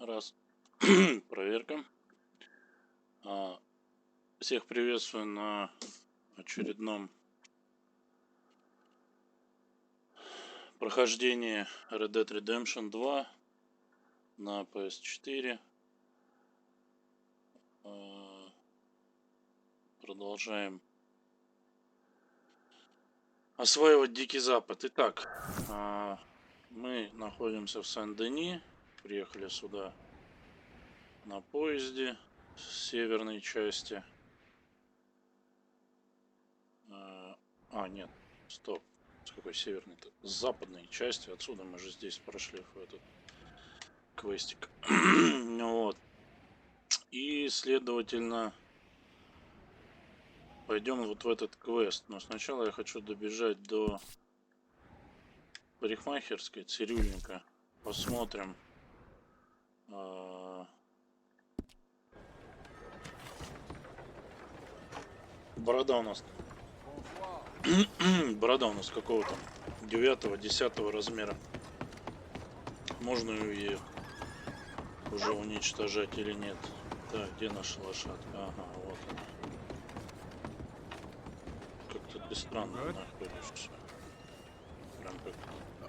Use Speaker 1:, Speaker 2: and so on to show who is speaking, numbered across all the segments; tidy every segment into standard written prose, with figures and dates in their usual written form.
Speaker 1: Раз. Проверка. Всех приветствую на очередном прохождении Red Dead Redemption 2 на PS4. Продолжаем осваивать Дикий Запад. Итак, мы находимся в Сен-Дени. Приехали сюда на поезде с северной части. Нет, стоп. С какой северной-то? С западной части. Отсюда мы же здесь прошли в этот квестик. Вот. И, следовательно, пойдем вот в этот квест. Но сначала я хочу добежать до парикмахерской, цирюльника. Посмотрим. Борода у нас. Борода у нас какого-то 9-10 размера. Можно ее уже уничтожать или нет? Так, где наша лошадка? Ага, вот она. Как-то ты странно находишься. Прям как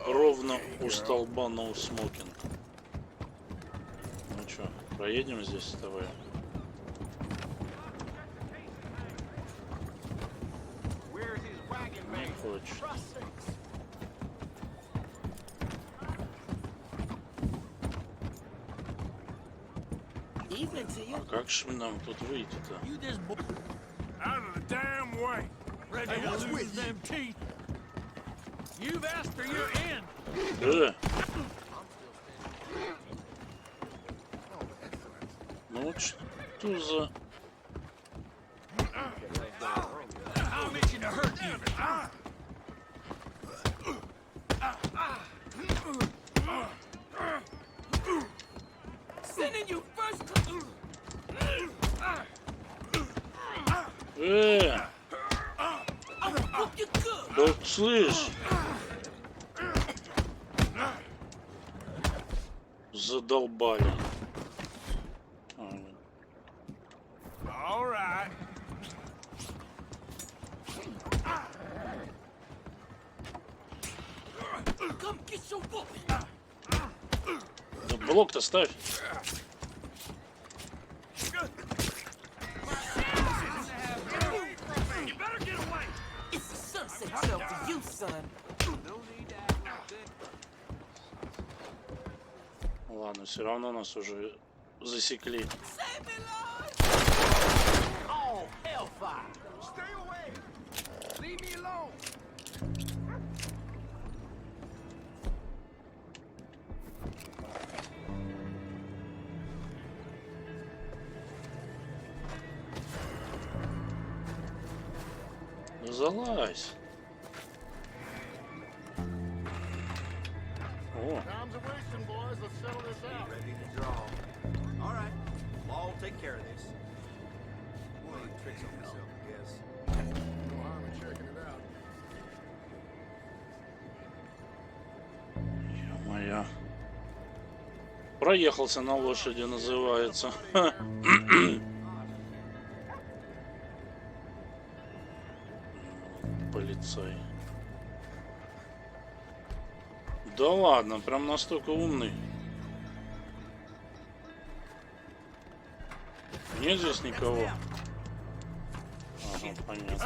Speaker 1: ровно у столба no smoking. Ну что, проедем здесь с тобой? Не хочет. А как же нам тут выйти-то? Ну вот что за... Да слышь! Задолбали. Да блок-то ставь. Ладно, все равно нас уже засекли. Ну залазь. О. Ё-моё. Проехался на лошади, называется. Полицай. Да ладно, прям настолько умный. Нет здесь никого. Ага, понятно.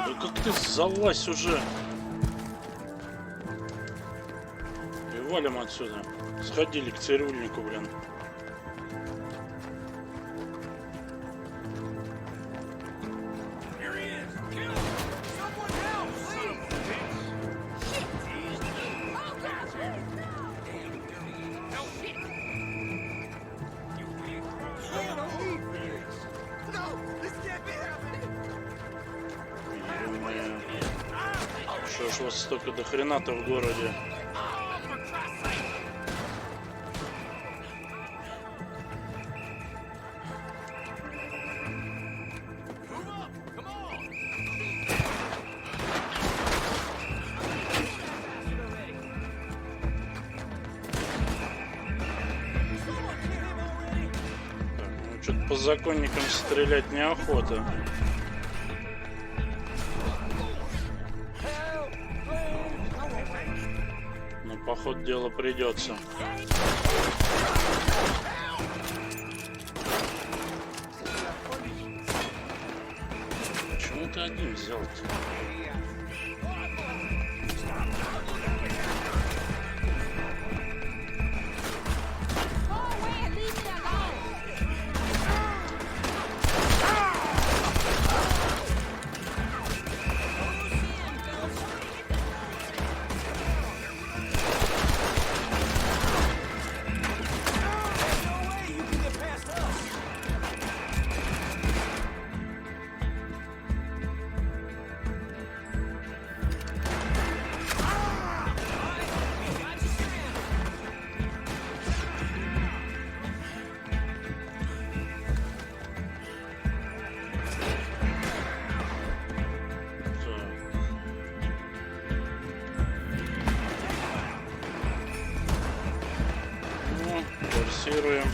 Speaker 1: Да как ты залазь уже? И валим отсюда. Сходили к цирюльнику, блин. Что ж вас столько до хрена-то в городе? Что-то по законникам стрелять неохота. Но по ходу дела придется. Почему ты один взял-то? Форсируем.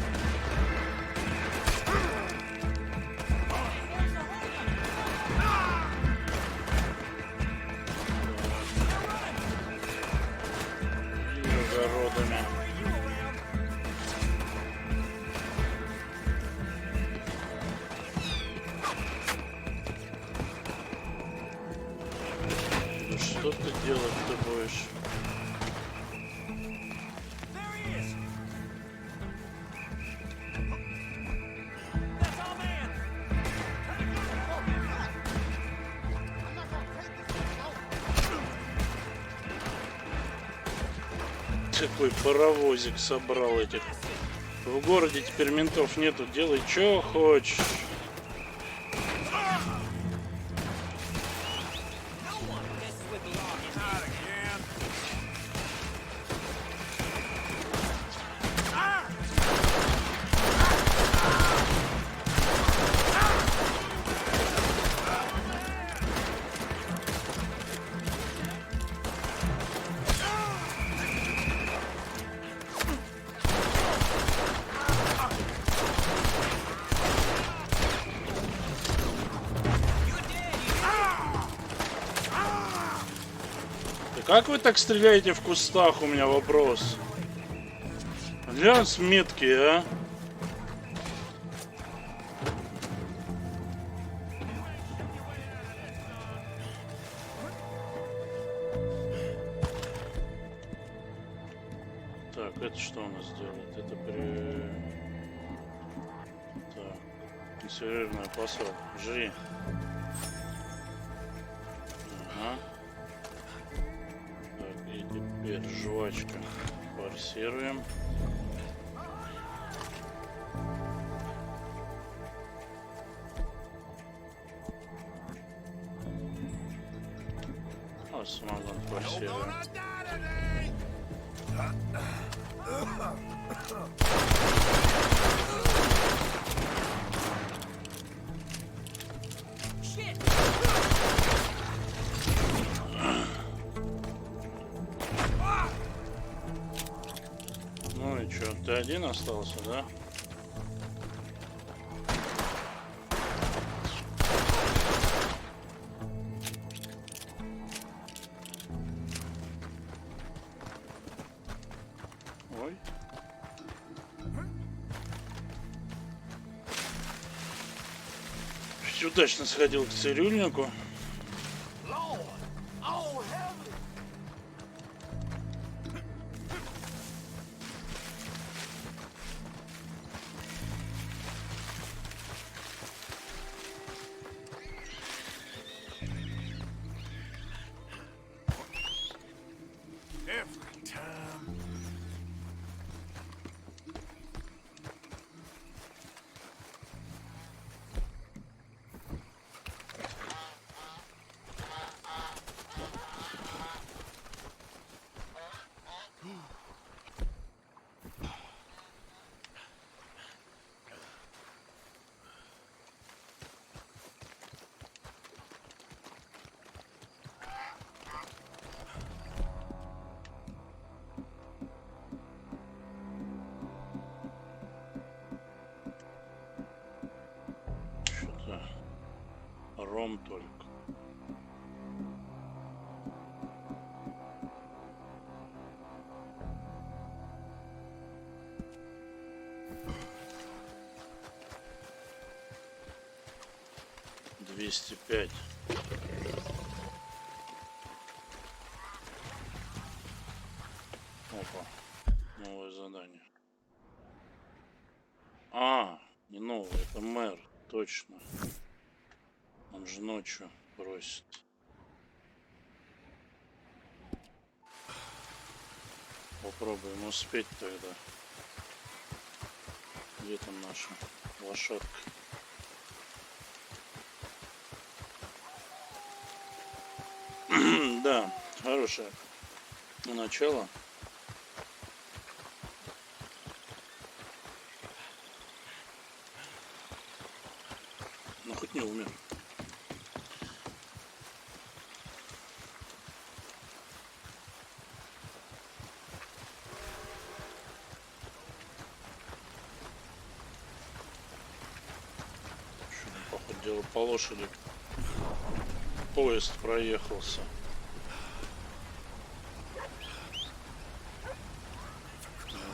Speaker 1: И огородами. Ну что ты делать-то будешь? Какой паровозик собрал этих. В городе теперь ментов нету, делай что хочешь. Как вы так стреляете в кустах, у меня вопрос. Для с метки, а? Так, это что у нас делает? Это при... Так, консервированный посол. Жри. Ага. И теперь жвачка. Форсируем. А самогон форсируем. Ну и чё, ты один остался, да? Ой. Удачно сходил к цирюльнику. Ром только. $205. Опа. Новое задание. А, не новое, это мэр. Точно. Он же ночью просит. Попробуем успеть тогда. Где там наша лошадка? Да, хорошее начало. Но хоть не умер. Походу дело по лошади. Поезд проехался.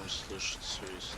Speaker 1: Не слышит свист.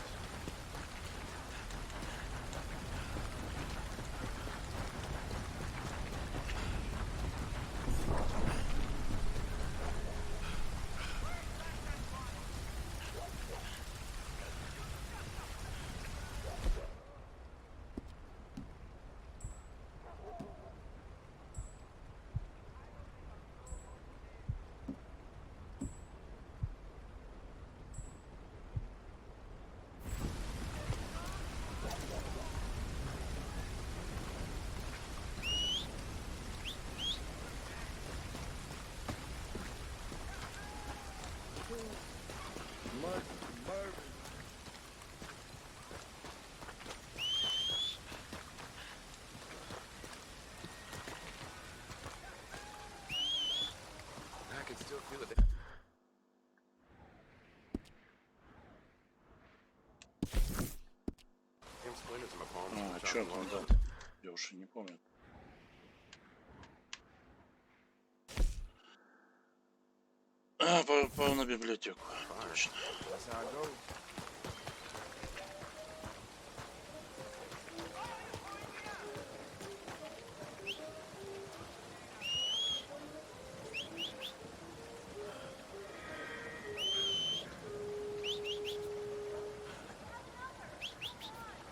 Speaker 1: А, что там, да? Я уже не помню. А, попал на библиотеку. Точно.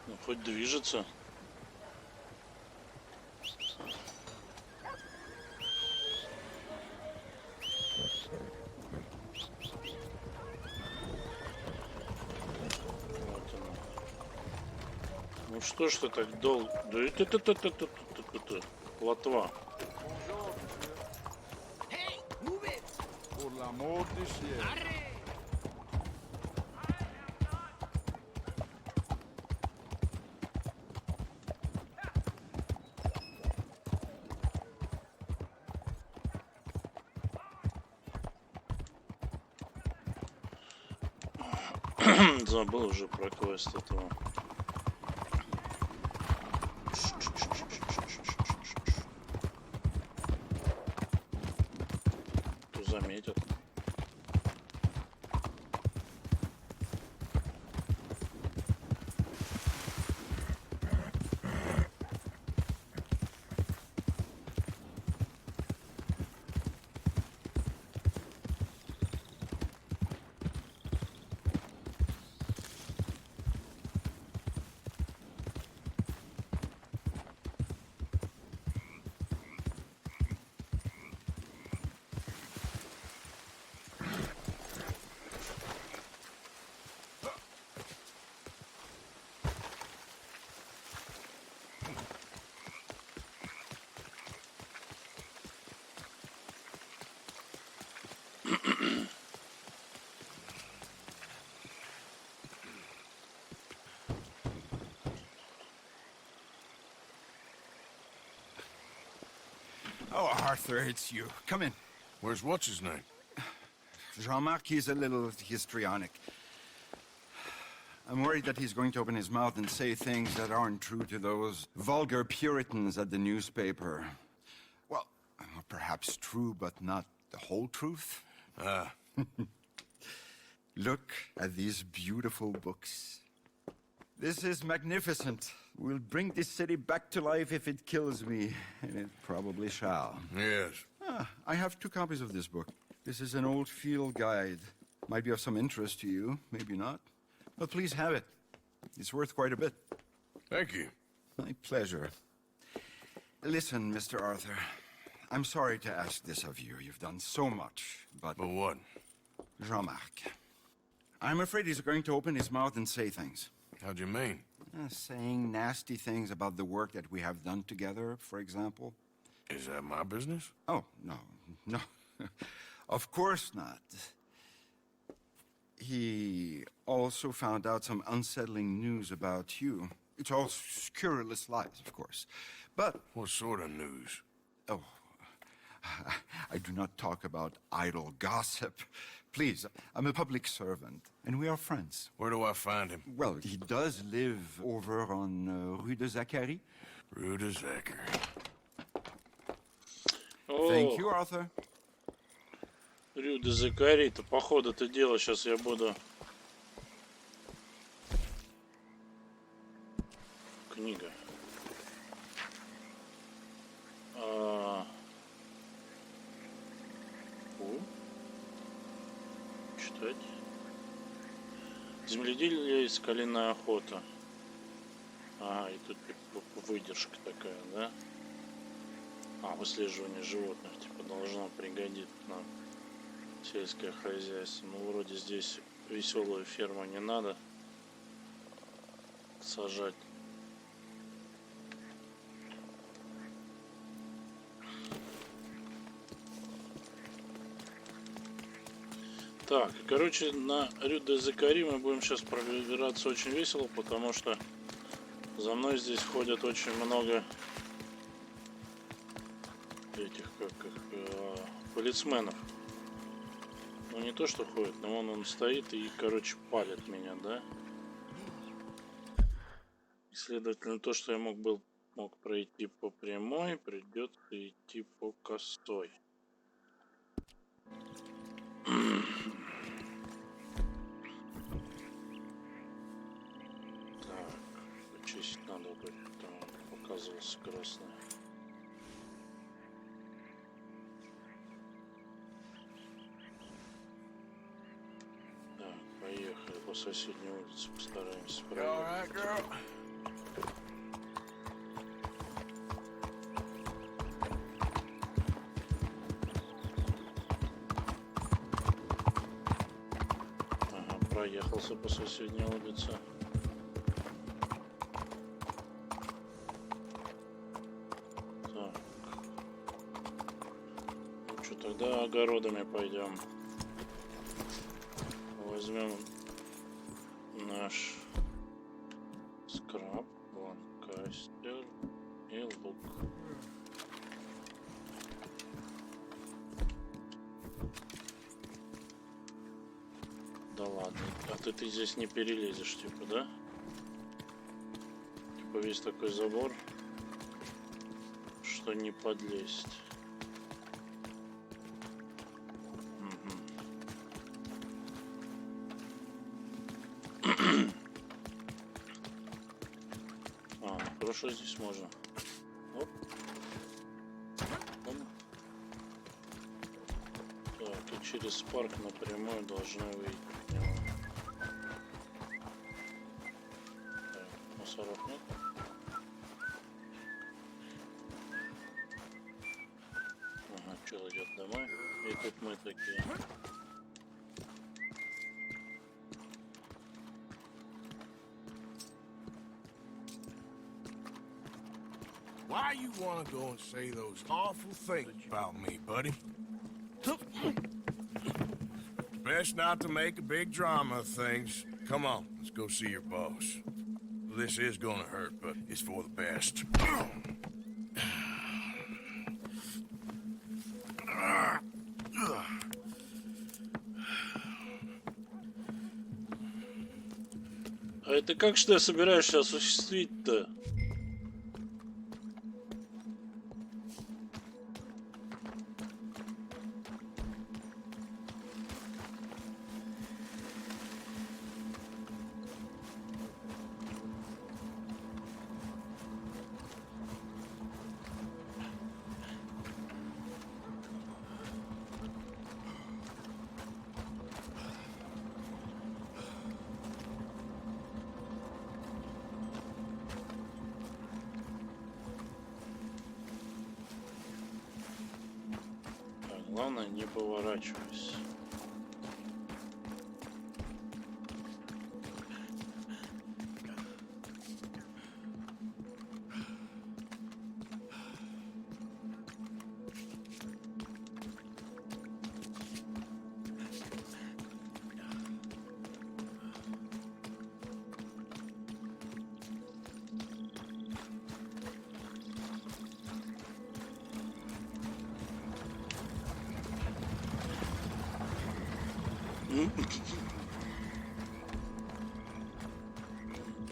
Speaker 1: Ну, хоть движется. Вот оно. Ну что ж ты так долго? Да это плотва. Забыл уже про квест этого. Кто заметит?
Speaker 2: Oh, Arthur, it's you. Come in.
Speaker 3: Where's what's-his-name?
Speaker 2: Jean-Marc, he's a little histrionic. I'm worried that he's going to open his mouth and say things that aren't true to those vulgar Puritans at the newspaper. Well, perhaps true, but not the whole truth. Look at these beautiful books. This is magnificent. We'll bring this city back to life if it kills me, and it probably shall.
Speaker 3: Yes.
Speaker 2: I have 2 copies of this book. This is an old field guide. Might be of some interest to you, maybe not. But please have it. It's worth quite a bit.
Speaker 3: Thank you.
Speaker 2: My pleasure. Listen, Mr. Arthur. I'm sorry to ask this of you. You've done so much, but...
Speaker 3: But what?
Speaker 2: Jean-Marc. I'm afraid he's going to open his mouth and say things.
Speaker 3: How'd you mean?
Speaker 2: Saying nasty things about the work that we have done together, for example.
Speaker 3: Is that my business?
Speaker 2: Oh, no. Of course not. He also found out some unsettling news about you. It's all scurrilous lies, of course. But...
Speaker 3: What sort of news?
Speaker 2: Oh, I do not talk about idle gossip. Please, I'm a public servant, and we are friends.
Speaker 3: Where do I find him?
Speaker 2: Well, he does live over on Rue de Zachary.
Speaker 3: Rue de Zachary.
Speaker 2: Thank you, Arthur.
Speaker 1: Рю де Закари-то, походу, это дело сейчас я буду... Книга. Читать. Земледелие и скалиная охота. И тут выдержка такая, да? Выслеживание животных, типа, должно пригодиться нам. Сельское хозяйство. Ну, вроде здесь веселую ферму не надо сажать. Так, короче, на Рю де Закари мы будем сейчас пробираться очень весело, потому что за мной здесь ходят очень много этих, полицменов. Ну, не то, что ходит, но он стоит и, короче, палит меня, да? И, следовательно, то, что я мог пройти по прямой, придется идти по косой. Так, почистить надо будет, там показывался красный. Поехали по соседней улице, постараемся проехать. Проехался по соседней улице. Так. Ну что, тогда огородами пойдем. Возьмем наш скраб, ланкастер и лук. Да ладно, ты здесь не перелезешь, типа, да? Типа весь такой забор, что не подлезть. Хорошо, здесь можно. Оп. Так, и через парк напрямую должны выйти к нему. Так, мусоров нет. Ага, чел идет домой. И тут мы такие.
Speaker 3: Why you want to go and say those awful things about me, buddy? Best not to make a big drama of things. Come on, let's go see your boss. This is gonna hurt, but it's for the best.
Speaker 1: ты как же ты собираешься осуществить-то? Главное, не поворачивайся.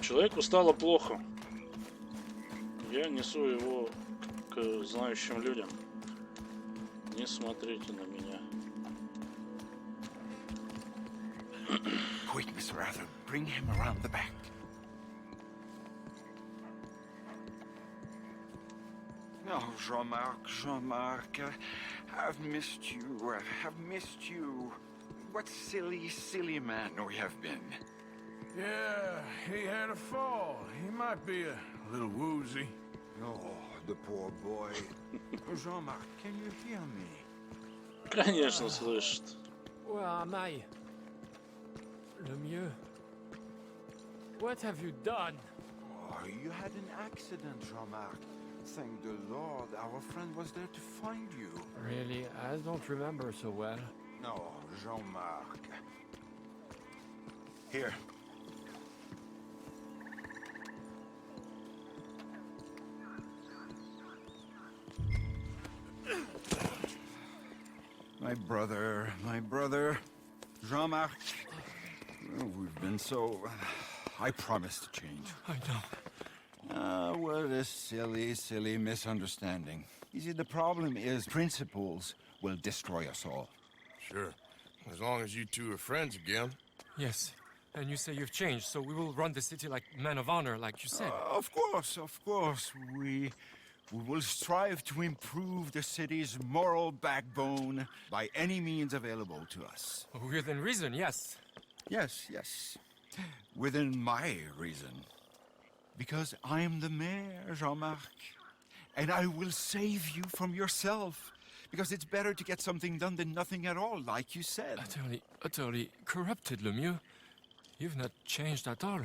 Speaker 1: Человеку стало плохо. Я несу его к знающим людям. Не смотрите на меня.
Speaker 2: Quick, Miss Rather. Bring him around the back. Oh, Jean-Marc, I've missed you. I've missed you. What silly man we have been.
Speaker 3: Yeah, he had a fall. He might be a little woozy.
Speaker 2: Oh, the poor boy. Jean-Marc, can you hear me?
Speaker 1: Конечно, слышит.
Speaker 4: Where am I? Le mieux. What have you done?
Speaker 2: Oh, you had an accident, Jean-Marc. Thank the Lord, our friend was there to find you.
Speaker 4: Really, I don't remember so well.
Speaker 2: No, Jean-Marc. Here. My brother, Jean-Marc. Oh, we've been so... I promise to change.
Speaker 4: I know.
Speaker 2: What a silly misunderstanding. You see, the problem is principles will destroy us all.
Speaker 3: Sure. As long as you two are friends again.
Speaker 4: Yes, and you say you've changed, so we will run the city like men of honor, like you said.
Speaker 2: Of course. We will strive to improve the city's moral backbone by any means available to us.
Speaker 4: Within reason, yes.
Speaker 2: Yes. Within my reason. Because I'm the mayor, Jean-Marc. And I will save you from yourself. Because it's better to get something done than nothing at all, like you said.
Speaker 4: Utterly corrupted, Lemieux. You've not changed at all.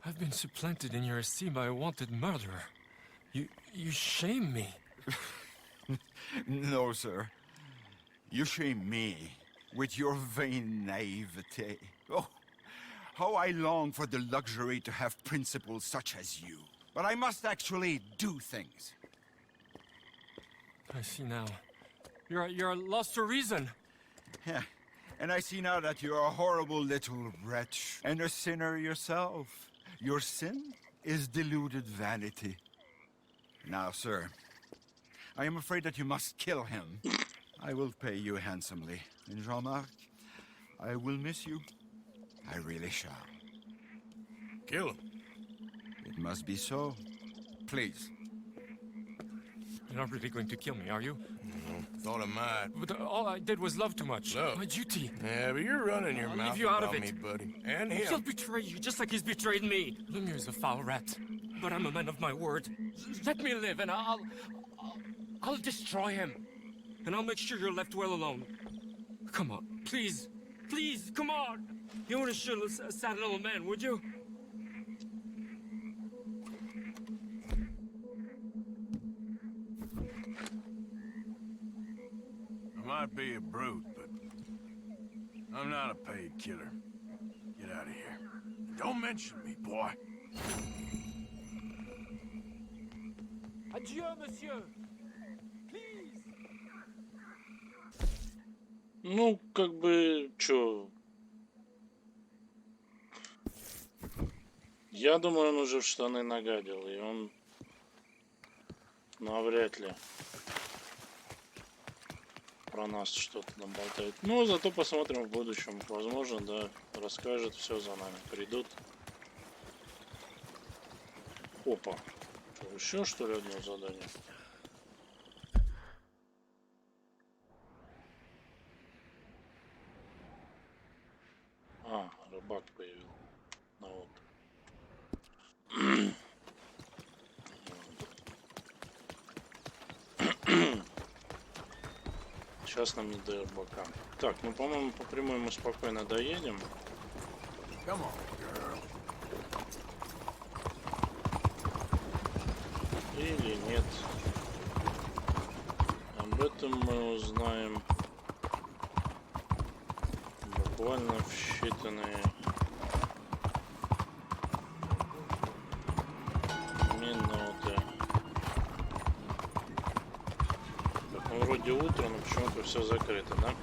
Speaker 4: I've been supplanted in your esteem by a wanted murderer. You shame me.
Speaker 2: No, sir. You shame me with your vain naivete. Oh, how I long for the luxury to have principles such as you. But I must actually do things.
Speaker 4: I see now. You're lost to reason.
Speaker 2: Yeah, and I see now that you're a horrible little wretch and a sinner yourself. Your sin is deluded vanity. Now, sir, I am afraid that you must kill him. I will pay you handsomely. And Jean-Marc, I will miss you. I really shall.
Speaker 3: Kill him.
Speaker 2: It must be so. Please.
Speaker 4: You're not really going to kill me, are you?
Speaker 3: Thought I might.
Speaker 4: But all I did was love too much.
Speaker 3: Love?
Speaker 4: My duty.
Speaker 3: Yeah, but you're running your
Speaker 4: I'll
Speaker 3: mouth
Speaker 4: leave you out
Speaker 3: about
Speaker 4: of
Speaker 3: me,
Speaker 4: it.
Speaker 3: buddy. And
Speaker 4: He'll
Speaker 3: him.
Speaker 4: betray you just like he's betrayed me. Lemieux is a foul rat, but I'm a man of my word. Let me live, and I'll destroy him, and I'll make sure you're left well alone. Come on, please, come on. You wouldn't shoot a sad little man, would you?
Speaker 3: I might be a brute, but I'm not a paid killer. Get out of here. Don't mention me, boy.
Speaker 4: Adieu, monsieur. Please.
Speaker 1: Ну, как бы, чё? Я думаю, он уже в штаны нагадил, и он навряд ли про нас что-то нам болтает. Но зато посмотрим в будущем. Возможно, да, расскажет все за нами. Придут. Опа. Что, еще что ли одно задание? А, рыбак появился. Ну вот. Сейчас нам не до рыбака. Так, ну по-моему по прямой мы спокойно доедем.
Speaker 3: Come on, girl.
Speaker 1: Или нет. Об этом мы узнаем буквально в считанные минуты. Так, ну вроде утро, но почему-то все закрыто, да?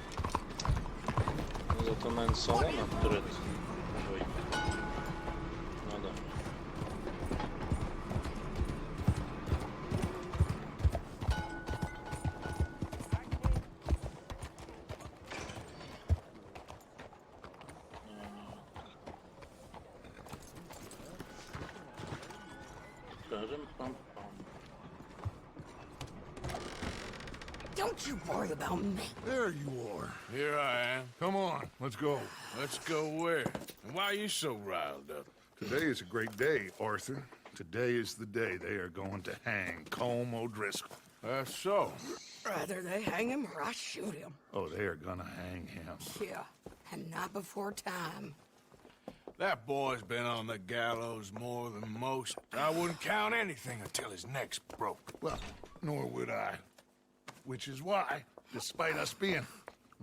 Speaker 1: Зато, наверное, салон открыт. Ой. Ну да. Пам-пам.
Speaker 5: Don't you worry about me.
Speaker 3: There you are. Here I am. Come on, let's go. Let's go where? And why are you so riled up?
Speaker 6: Today is a great day, Arthur. Today is the day they are going to hang Colm O'Driscoll.
Speaker 3: That's so.
Speaker 5: Rather they hang him or I shoot him.
Speaker 6: Oh, they are gonna hang him.
Speaker 5: Yeah, and not before time.
Speaker 3: That boy's been on the gallows more than most. I wouldn't count anything until his neck's broke.
Speaker 6: Well, nor would I. Which is why, despite us being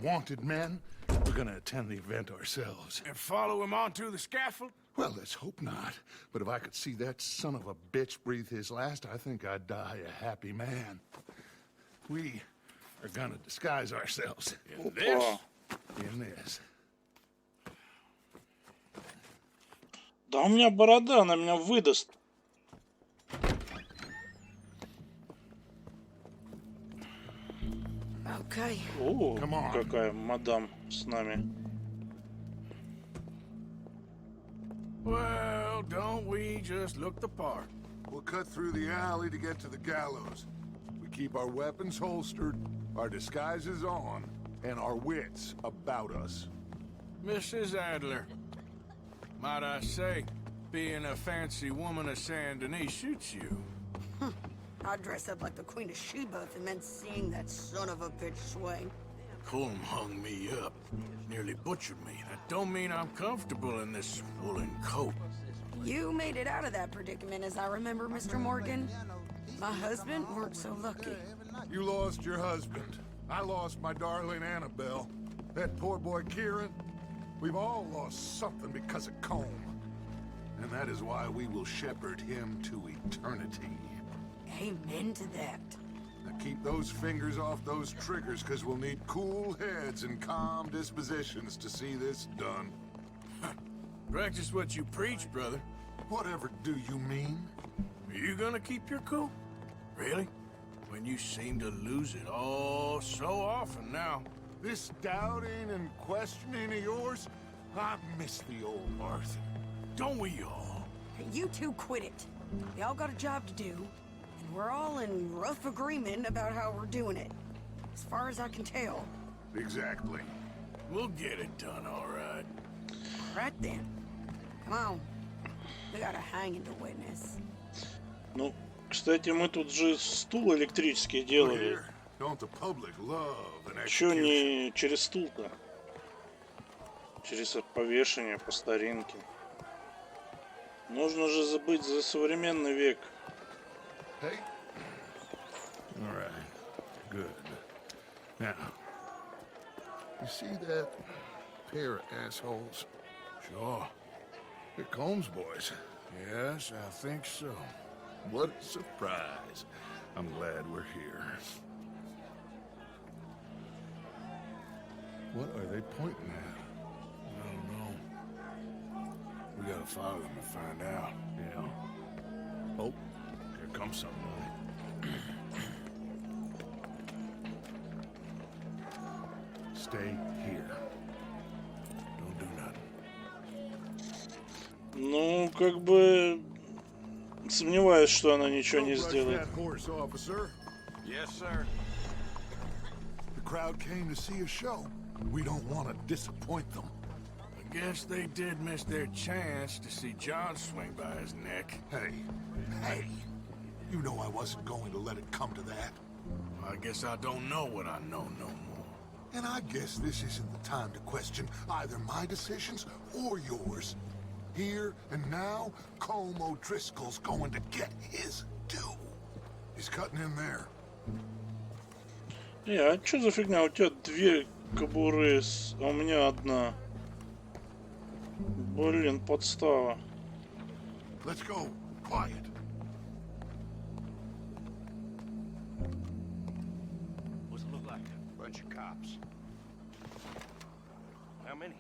Speaker 6: wanted men, we're gonna attend the event ourselves.
Speaker 3: And follow him onto the scaffold?
Speaker 6: Well, let's hope not. But if I could see that son of a bitch breathe his last, I think I'd die a happy man. We are gonna disguise ourselves
Speaker 3: In this?
Speaker 6: in this.
Speaker 1: Да у меня борода, она меня выдаст.
Speaker 5: Okay.
Speaker 1: О,
Speaker 6: Come on.
Speaker 1: какая мадам с нами.
Speaker 3: Well, don't we just look the part?
Speaker 7: We'll cut through the alley to get to the gallows. We keep our weapons holstered, our disguises on, and our wits about us.
Speaker 3: Mrs. Adler, might I say, being a fancy woman of Saint Denis suits you.
Speaker 5: I dress up like the Queen of Sheba if it meant seeing that son of a bitch swing.
Speaker 3: Colm hung me up, nearly butchered me. That don't mean I'm comfortable in this woolen coat.
Speaker 5: You made it out of that predicament, as I remember, Mr. Morgan. My husband weren't so lucky.
Speaker 7: You lost your husband. I lost my darling Annabelle. That poor boy Kieran. We've all lost something because of Colm. And that is why we will shepherd him to eternity.
Speaker 5: Amen to that.
Speaker 7: Now keep those fingers off those triggers, because we'll need cool heads and calm dispositions to see this done.
Speaker 3: Practice what you preach, brother.
Speaker 7: Whatever do you mean?
Speaker 3: Are you gonna keep your cool? Really? When you seem to lose it all so often now.
Speaker 7: This doubting and questioning of yours, I miss the old Arthur.
Speaker 3: Don't we all?
Speaker 5: Hey, you two quit it. Y'all got a job to do, and we're all in rough agreement about how we're doing it. As far as I can tell.
Speaker 7: Exactly.
Speaker 3: We'll get it done, all right.
Speaker 5: Right then. Come on. We got a hanging to witness.
Speaker 1: Ну, кстати, мы тут же стул электрический
Speaker 7: But
Speaker 1: делали.
Speaker 7: here, don't the public love an
Speaker 1: Чё
Speaker 7: execution?
Speaker 1: не через стул-то? Через повешение по старинке. Нужно же забыть за современный век.
Speaker 7: Hey,
Speaker 6: All right. Good. Now, you see that pair of assholes?
Speaker 3: Sure.
Speaker 6: They're Colm's boys.
Speaker 3: Yes, I think so.
Speaker 6: What a surprise. I'm glad we're here. What are they pointing at?
Speaker 3: I don't know. We gotta follow them and find out.
Speaker 6: Yeah. Oh, here comes somebody. Stay here. Don't do nothing.
Speaker 1: Ну, как бы... Сомневаюсь, что она ничего не
Speaker 7: Don't rush
Speaker 1: сделает.
Speaker 7: that horse, officer.
Speaker 3: Yes, sir.
Speaker 7: The crowd came to see a show. We don't want to disappoint them.
Speaker 3: I guess they did miss their chance to see John swing by his neck.
Speaker 7: Hey, you know I wasn't going to let it come to that.
Speaker 3: I guess I don't know what I know no more.
Speaker 7: And I guess this isn't the time to question either my decisions or yours. Here and now, Colm O'Driscoll's going to get his due. He's cutting in there.
Speaker 1: А что за фигня? У тебя две кобуры, а у меня одна. Блин, подстава.
Speaker 7: Let's go. Quiet.
Speaker 8: What's it look like?
Speaker 9: Bunch of cops.
Speaker 8: How many?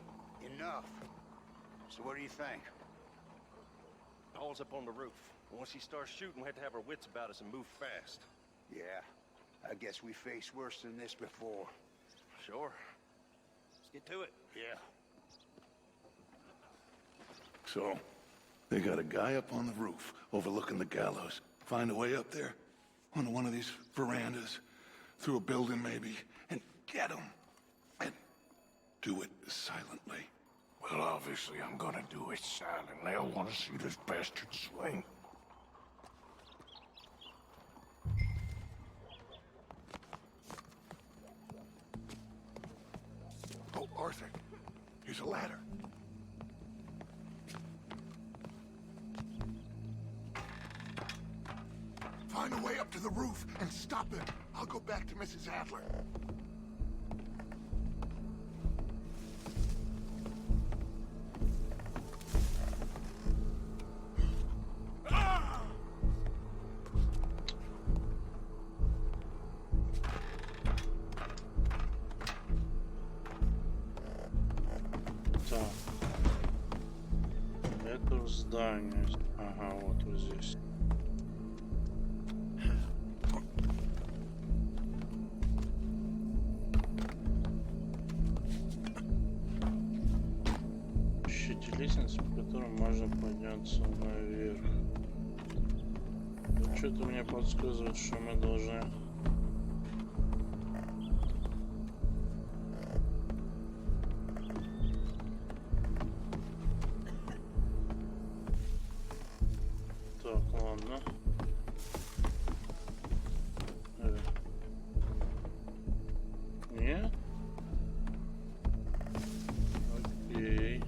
Speaker 9: Enough. So what do you think?
Speaker 8: Paul's up on the roof. Once he starts shooting, we have to have our wits about us and move fast.
Speaker 9: Yeah, I guess we faced worse than this before.
Speaker 8: Sure. Let's get to it.
Speaker 9: Yeah.
Speaker 6: So, they got a guy up on the roof overlooking the gallows. Find a way up there, onto one of these verandas, through a building maybe, and get him. And do it silently.
Speaker 3: Well, obviously I'm gonna do it silently. I want to see this bastard swing.
Speaker 7: Oh, Arthur. Here's a ladder. Find a way up to the roof and stop him. I'll go back to Mrs. Adler.
Speaker 1: Так. Это в здании. Ага, вот здесь. Ищите лестницу, по которой можно подняться наверх. Вот что-то мне подсказывает, что мы должны... Так, ладно. Нет? Окей.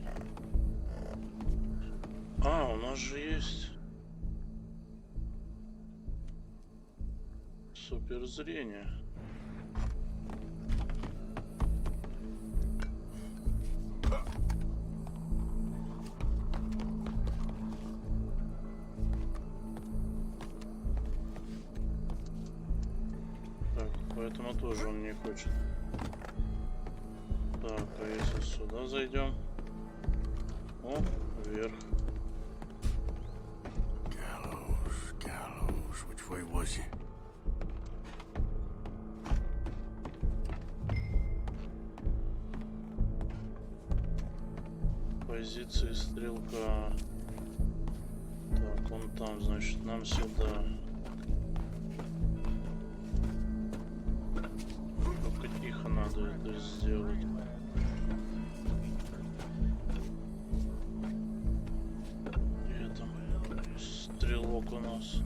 Speaker 1: А, у нас же есть суперзрение. Так, поэтому тоже он не хочет. Так, а если сюда зайдем? О, вверх.
Speaker 3: Gallows. Which way was he?
Speaker 1: Позиции стрелка. Так, он там, значит, нам сюда. Только тихо надо это сделать. Где там стрелок у нас?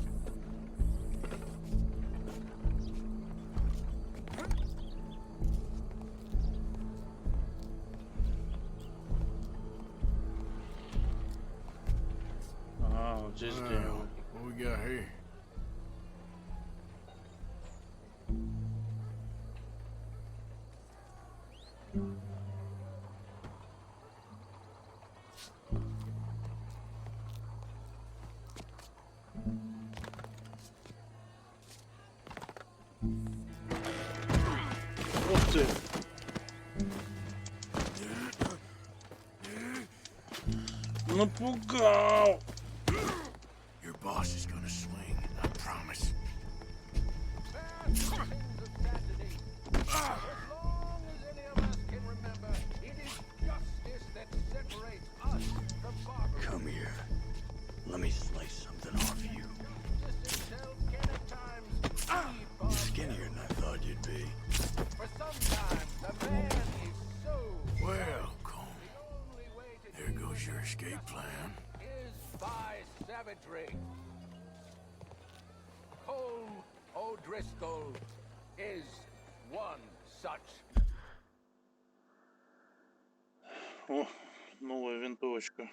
Speaker 1: А, вот здесь где-нибудь.
Speaker 3: What we got here?
Speaker 1: Ух ты! напугал.
Speaker 3: Your boss is gonna swing, I promise.
Speaker 10: As long as any of us can remember, it is justice that separates us from barbarism.
Speaker 9: Come here. Let me slice something off you.
Speaker 10: Justice itself can at times be
Speaker 9: Skinnier than I thought you'd be.
Speaker 10: For sometimes a man is so
Speaker 3: Well, Colm,
Speaker 10: the only way to
Speaker 3: there goes your escape plan.
Speaker 10: is by savagery. Colm O'Driscoll is one such.
Speaker 1: О, новая винтовочка.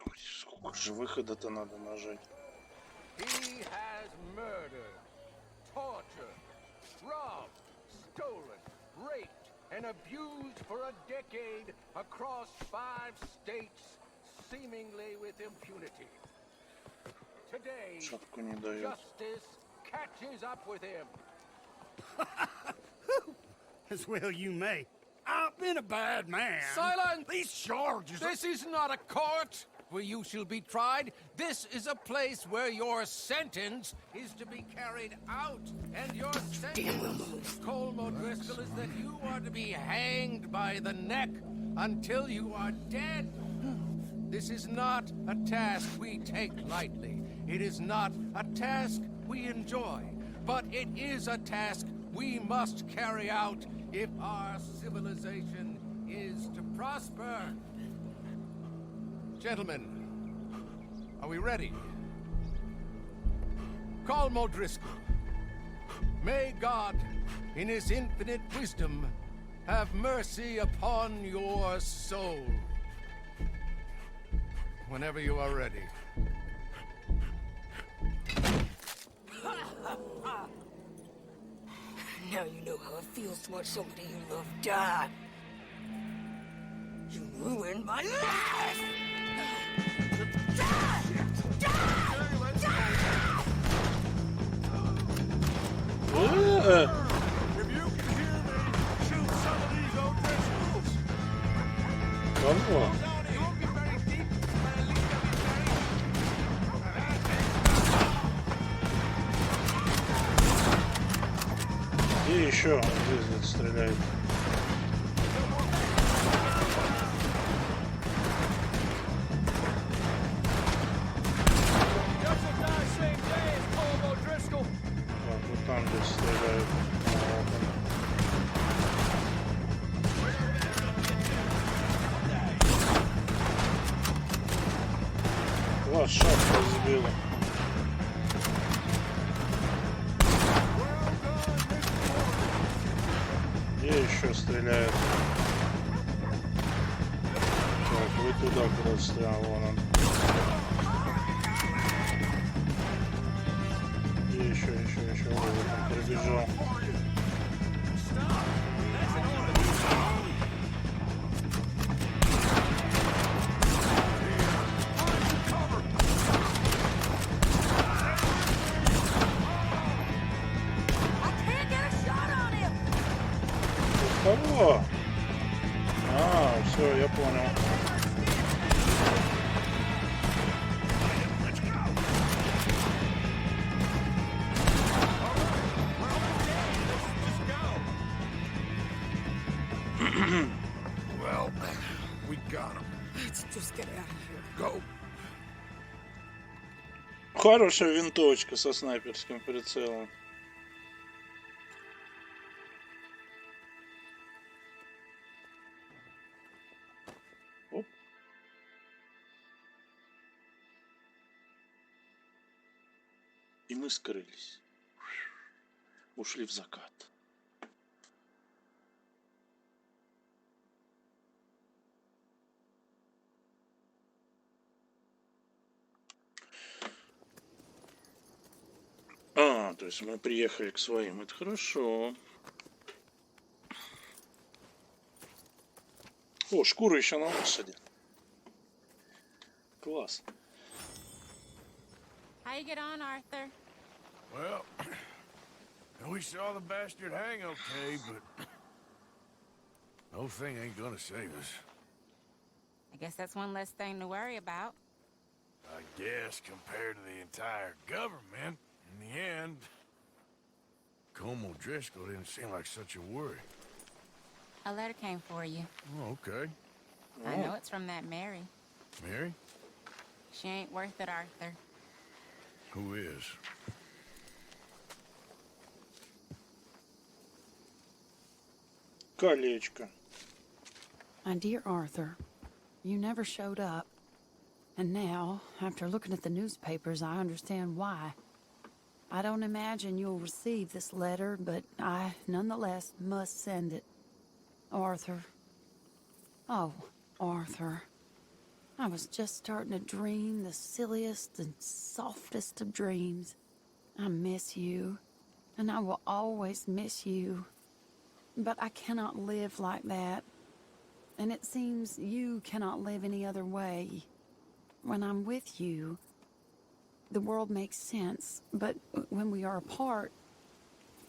Speaker 1: Ой, сколько же выхода-то надо нажать.
Speaker 10: He has murdered, tortured, robbed, stolen, raped, and abused for a decade across 5 states, seemingly with impunity. Today,
Speaker 1: Шапку не дает.
Speaker 10: justice catches up with him.
Speaker 11: As well you may. I've been a bad man.
Speaker 10: Silence!
Speaker 11: These charges...
Speaker 10: This is not a court where you shall be tried. This is a place where your sentence is to be carried out. And your sentence, Colm O'Driscoll, is that you are to be hanged by the neck until you are dead. This is not a task we take lightly. It is not a task we enjoy. But it is a task we must carry out if our civilization is to prosper. Gentlemen, are we ready? Colm O'Driscoll, may God, in his infinite wisdom, have mercy upon your soul. Whenever you are ready.
Speaker 5: Now you know how it feels to watch somebody you love die. You ruined my life!
Speaker 7: If you can hear me, shoot some of these O'Driscolls.
Speaker 1: Кого? Где еще он здесь стреляет? А, вот там здесь стреляют. Класс, шапку сбила. Где еще стреляют? Так, вы туда куда стрелял, вон он. Где еще, вот он пробежал. Кого? А, все, я понял.
Speaker 7: Well, we got him.
Speaker 5: Let's just get out of here.
Speaker 7: Go.
Speaker 1: Хорошая винтовочка со снайперским прицелом. Оп. И мы скрылись. Ушли в закат. А, то есть мы приехали к своим. Это хорошо. О, шкура еще на лошади. Класс.
Speaker 12: How you get on, Arthur?
Speaker 3: Well, we saw the bastard hang okay, but the whole thing ain't gonna save us.
Speaker 12: I guess that's one less thing to worry about.
Speaker 3: I guess compared to the entire government, in the end, Colm O'Driscoll didn't seem like such a worry.
Speaker 12: A letter came for you.
Speaker 3: Oh, okay.
Speaker 12: I know it's from that Mary.
Speaker 3: Mary?
Speaker 12: She ain't worth it, Arthur.
Speaker 3: Who is?
Speaker 1: Колечко.
Speaker 5: My dear Arthur, you never showed up. And now, after looking at the newspapers, I understand why. I don't imagine you'll receive this letter, but I, nonetheless, must send it. Arthur. Oh, Arthur. I was just starting to dream the silliest and softest of dreams. I miss you, and I will always miss you. But I cannot live like that. And it seems you cannot live any other way. When I'm with you, the world makes sense. But when we are apart,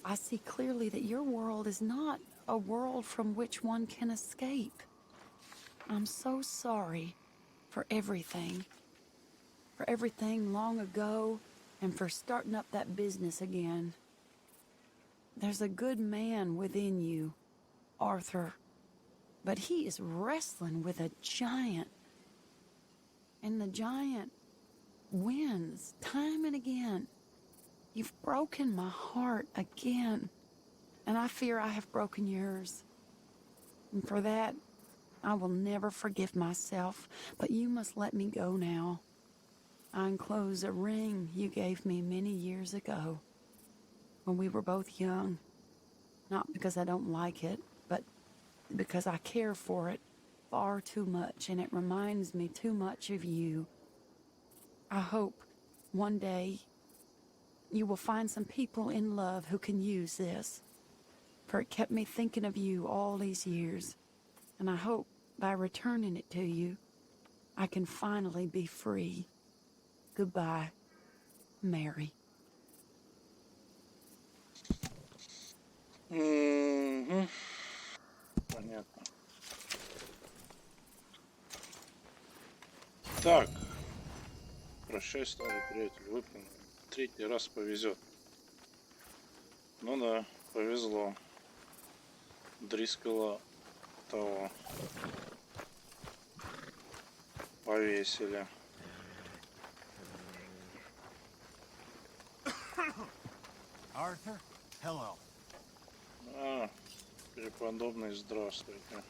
Speaker 5: I see clearly that your world is not a world from which one can escape. I'm so sorry for everything. For everything long ago, and for starting up that business again. There's a good man within you, Arthur. But he is wrestling with a giant. And the giant wins time and again. You've broken my heart again. And I fear I have broken yours. And for that, I will never forgive myself. But you must let me go now. I enclose a ring you gave me many years ago, when we were both young. Not because I don't like it, but because I care for it far too much, and it reminds me too much of you. I hope one day you will find some people in love who can use this, for it kept me thinking of you all these years, and I hope by returning it to you, I can finally be free. Goodbye, Mary.
Speaker 1: Понятно. Так. Прощай, старый приятель. Выполнен. Третий раз повезет. Ну да, повезло. Дрискала того повесили.
Speaker 11: Arthur, hello.
Speaker 1: А, преподобный, здравствуйте.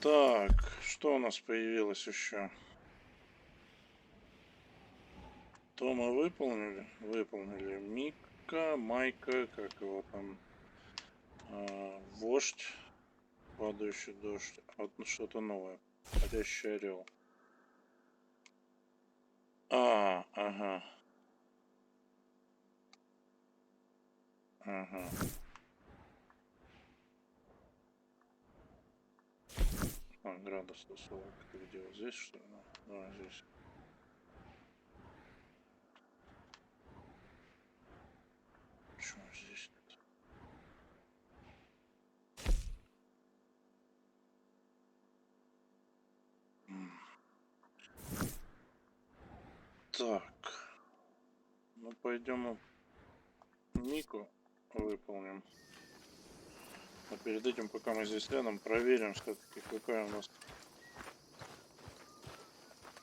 Speaker 1: Так, что у нас появилось еще? То мы выполнили. Выполнили. Мика, Майка, как его там? Вождь. Падающий дождь. Вот что-то новое. Парящий орел. Ага. Ага. Градус тусовок. Ты где? Вот здесь, что ли? Да, здесь. Почему здесь нет? Так. Ну, пойдем Мику выполним. А перед этим, пока мы здесь рядом, проверим, все-таки какая у нас.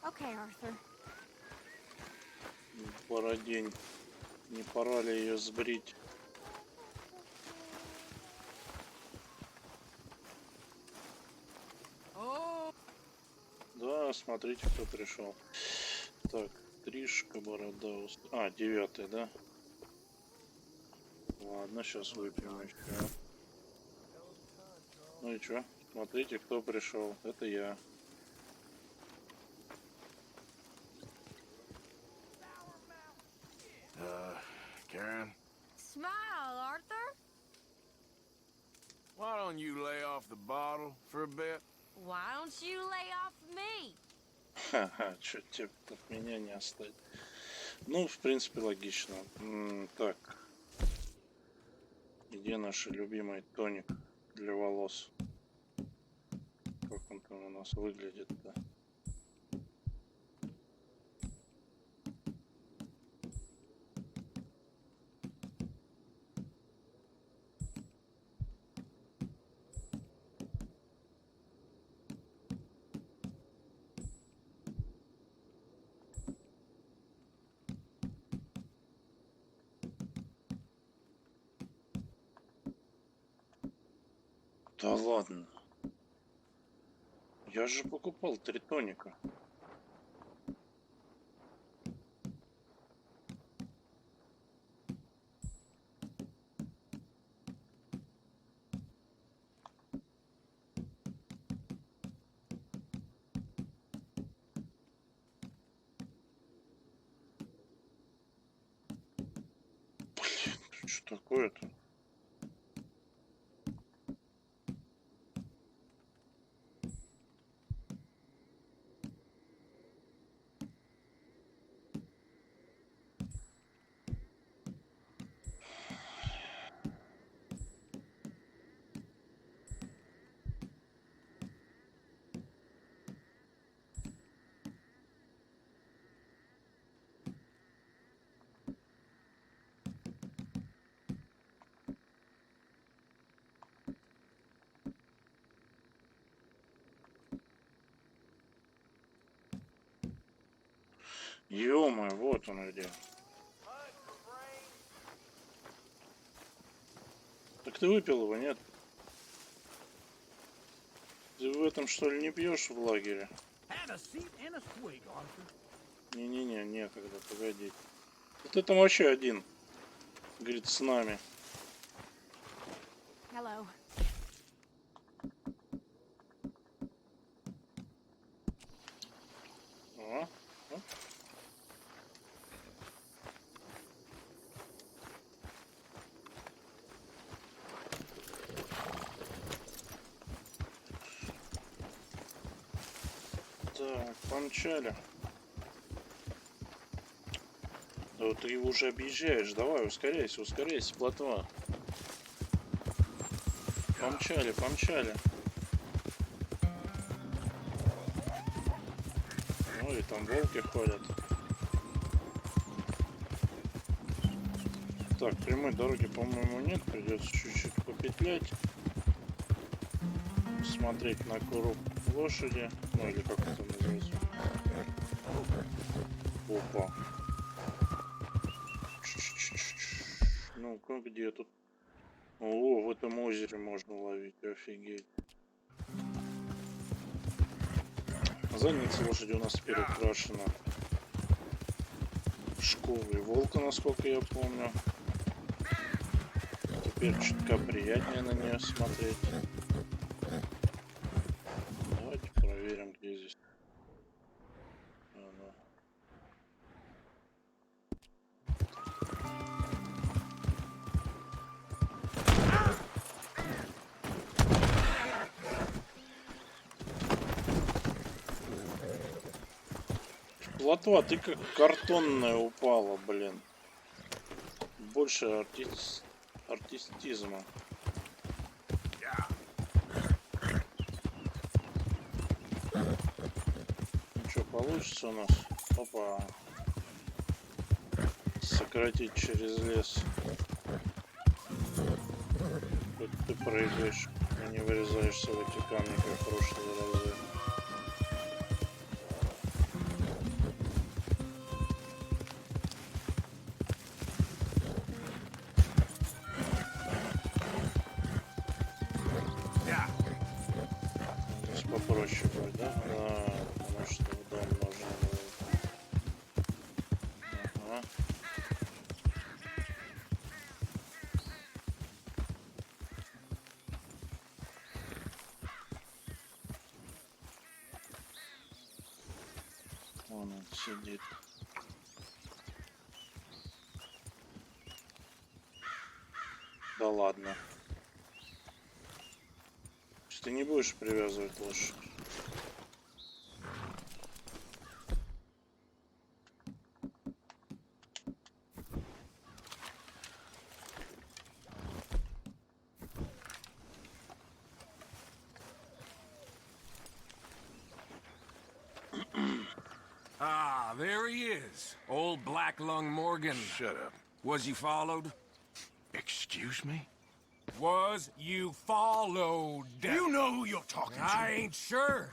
Speaker 12: Okay, Arthur.
Speaker 1: Бородень. Не пора ли ее сбрить? Да, смотрите, кто пришел. Так, стрижка, борода, А, 9-й, да? Ладно, сейчас выпьем еще. Ну и чё? Смотрите, кто пришел. Это я.
Speaker 3: Karen?
Speaker 12: Smile!
Speaker 3: Why don't you lay off the bottle for a bit?
Speaker 12: Why don't you lay off me?
Speaker 1: Ха-ха, чё тебе от меня не оставить? Ну, в принципе, логично. Так. Где наш любимый тоник для волос? Как он там у нас выглядит-то? Да ладно. Я же покупал 3 тоника. Блин, что такое-то? Ё-моё, вот он где. Так ты выпил его, нет? Ты в этом что ли не пьешь в лагере? Не-не-не, некогда, погоди. Вот это вообще один. Говорит, с нами.
Speaker 12: Hello.
Speaker 1: А? А? Так, помчали. Да вот ты его уже объезжаешь. Давай, ускоряйся, ускоряйся, плотва. Помчали, помчали. Ну и там волки ходят. Так, прямой дороги, по-моему, нет. Придется чуть-чуть попетлять. Смотреть на круг лошади. Ну или как это называется. Опа. Ну-ка, где тут? О, в этом озере можно ловить. Офигеть. Задница лошади у нас теперь украшена шкурой волка, насколько я помню. Теперь чутка приятнее на нее смотреть. Давайте проверим, где здесь. Ага. Плотва, ты как картонная упала, блин. Больше артистизма. Ну что, получится у нас? Опа. Сократить через лес. Тут ты прыгаешь, а не вырезаешься в эти камни, как в прошлые разы. Попроще будет, да? Потому что в дом нужно будет. Ага. Вон он сидит. Да ладно. Ты не будешь привязывать лошадь.
Speaker 10: Ah, there he is. Old Black Lung Morgan.
Speaker 3: Shut up.
Speaker 10: Was you followed?
Speaker 3: Excuse me?
Speaker 10: Was you followed?
Speaker 3: You know who you're talking to.
Speaker 10: I ain't sure.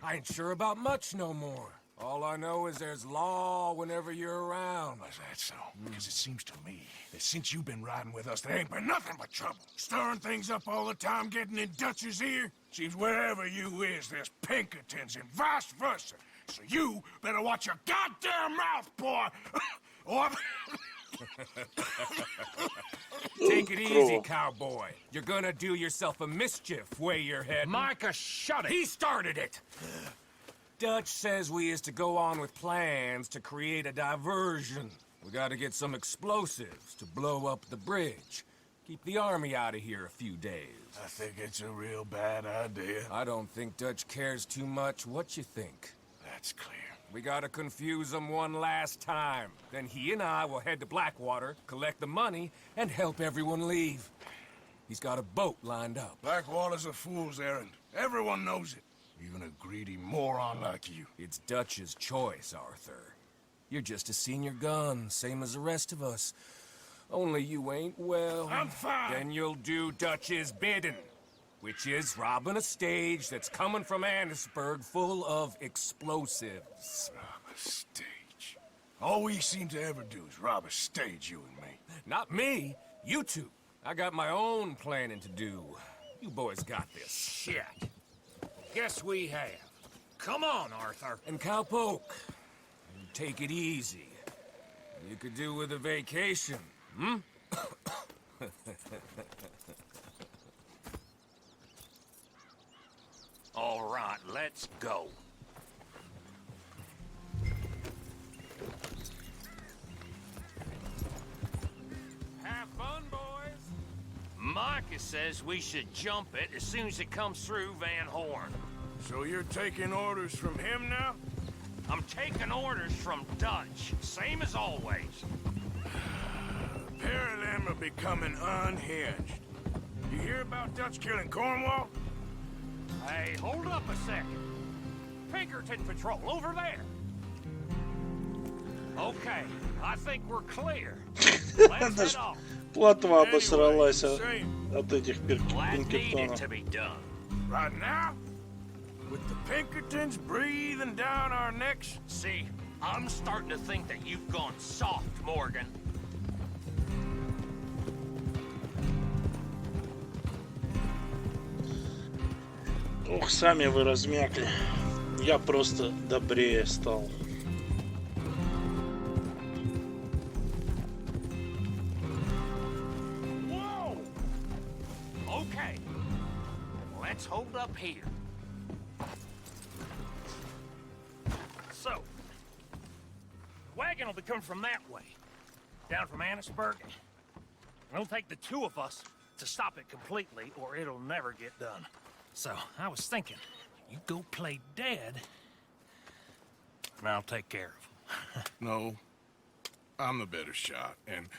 Speaker 10: I ain't sure about much no more. All I know is there's law whenever you're around.
Speaker 3: Is that so? Because it seems to me that since you've been riding with us, there ain't been nothing but trouble. Stirring things up all the time, getting in Dutch's ear. Seems wherever you is, there's Pinkertons and vice versa. So you better watch your goddamn mouth, boy! Or...
Speaker 10: Take it easy, cowboy. You're gonna do yourself a mischief way you're heading.
Speaker 4: Micah, shut it!
Speaker 10: He started it! Dutch says we is to go on with plans to create a diversion. We gotta get some explosives to blow up the bridge. Keep the army out of here a few days.
Speaker 3: I think it's a real bad idea.
Speaker 10: I don't think Dutch cares too much what you think.
Speaker 3: That's clear.
Speaker 10: We gotta confuse him one last time. Then he and I will head to Blackwater, collect the money, and help everyone leave. He's got a boat lined up.
Speaker 3: Blackwater's a fool's errand. Everyone knows it. Even a greedy moron like you.
Speaker 10: It's Dutch's choice, Arthur. You're just a senior gun, same as the rest of us. Only you ain't well.
Speaker 3: I'm fine.
Speaker 10: Then you'll do Dutch's bidding, which is robbing a stage that's coming from Annisburg full of explosives.
Speaker 3: Rob a stage. All we seem to ever do is rob a stage, you and me.
Speaker 10: Not me, you two. I got my own planning to do. You boys got this.
Speaker 4: Shit. Guess we have. Come on, Arthur.
Speaker 10: And Cowpoke, take it easy. You could do with a vacation, hmm?
Speaker 4: All right, let's go.
Speaker 10: Have fun, boys.
Speaker 4: Micah says we should jump it as soon as it comes through Van Horn.
Speaker 3: So you're taking orders from him now?
Speaker 4: I'm taking orders from Dutch, same as always.
Speaker 3: A pair of them are becoming unhinged. You hear about Dutch killing Cornwall?
Speaker 4: Hey, hold up a second. Pinkerton Patrol, over there. Okay, I think we're clear. Let's head off.
Speaker 1: Платва обосралась от этих
Speaker 4: That needed
Speaker 1: пинкертонов.
Speaker 4: to be done.
Speaker 3: Right now? With the Pinkertons breathing down our necks?
Speaker 4: See, I'm starting to think that you've gone soft, Morgan.
Speaker 1: Ох, сами вы размякли. Я просто добрее стал.
Speaker 4: Whoa! Okay, let's hold up here. So, the wagon will be coming from that way, down from Annisburg. It'll take the two of us to stop it completely, or it'll never get done. So, I was thinking, you go play dead, and I'll take care of him.
Speaker 3: No. I'm the better shot, and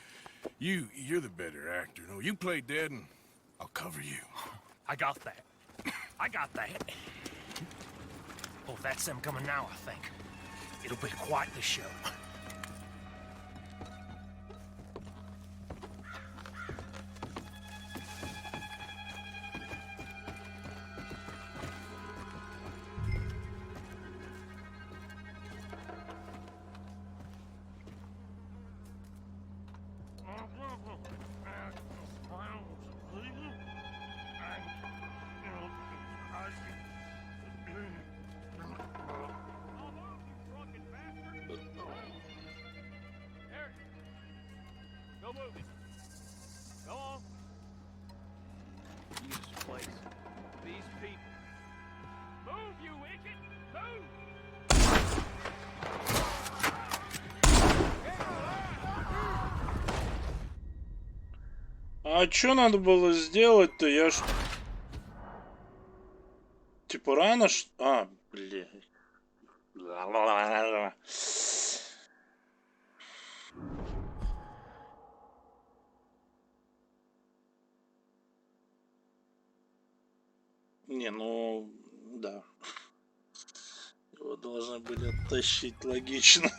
Speaker 3: you're the better actor. No, you play dead and I'll cover you.
Speaker 4: I got that. I got that. Oh, that's them coming now, I think. It'll be quite the show. Go move it. Go on. This place. These people. Move, you idiot! Move!
Speaker 1: А что надо было сделать-то? Я ж... типа рано... А, блин. Не, ну... Да. Его должны были оттащить логично.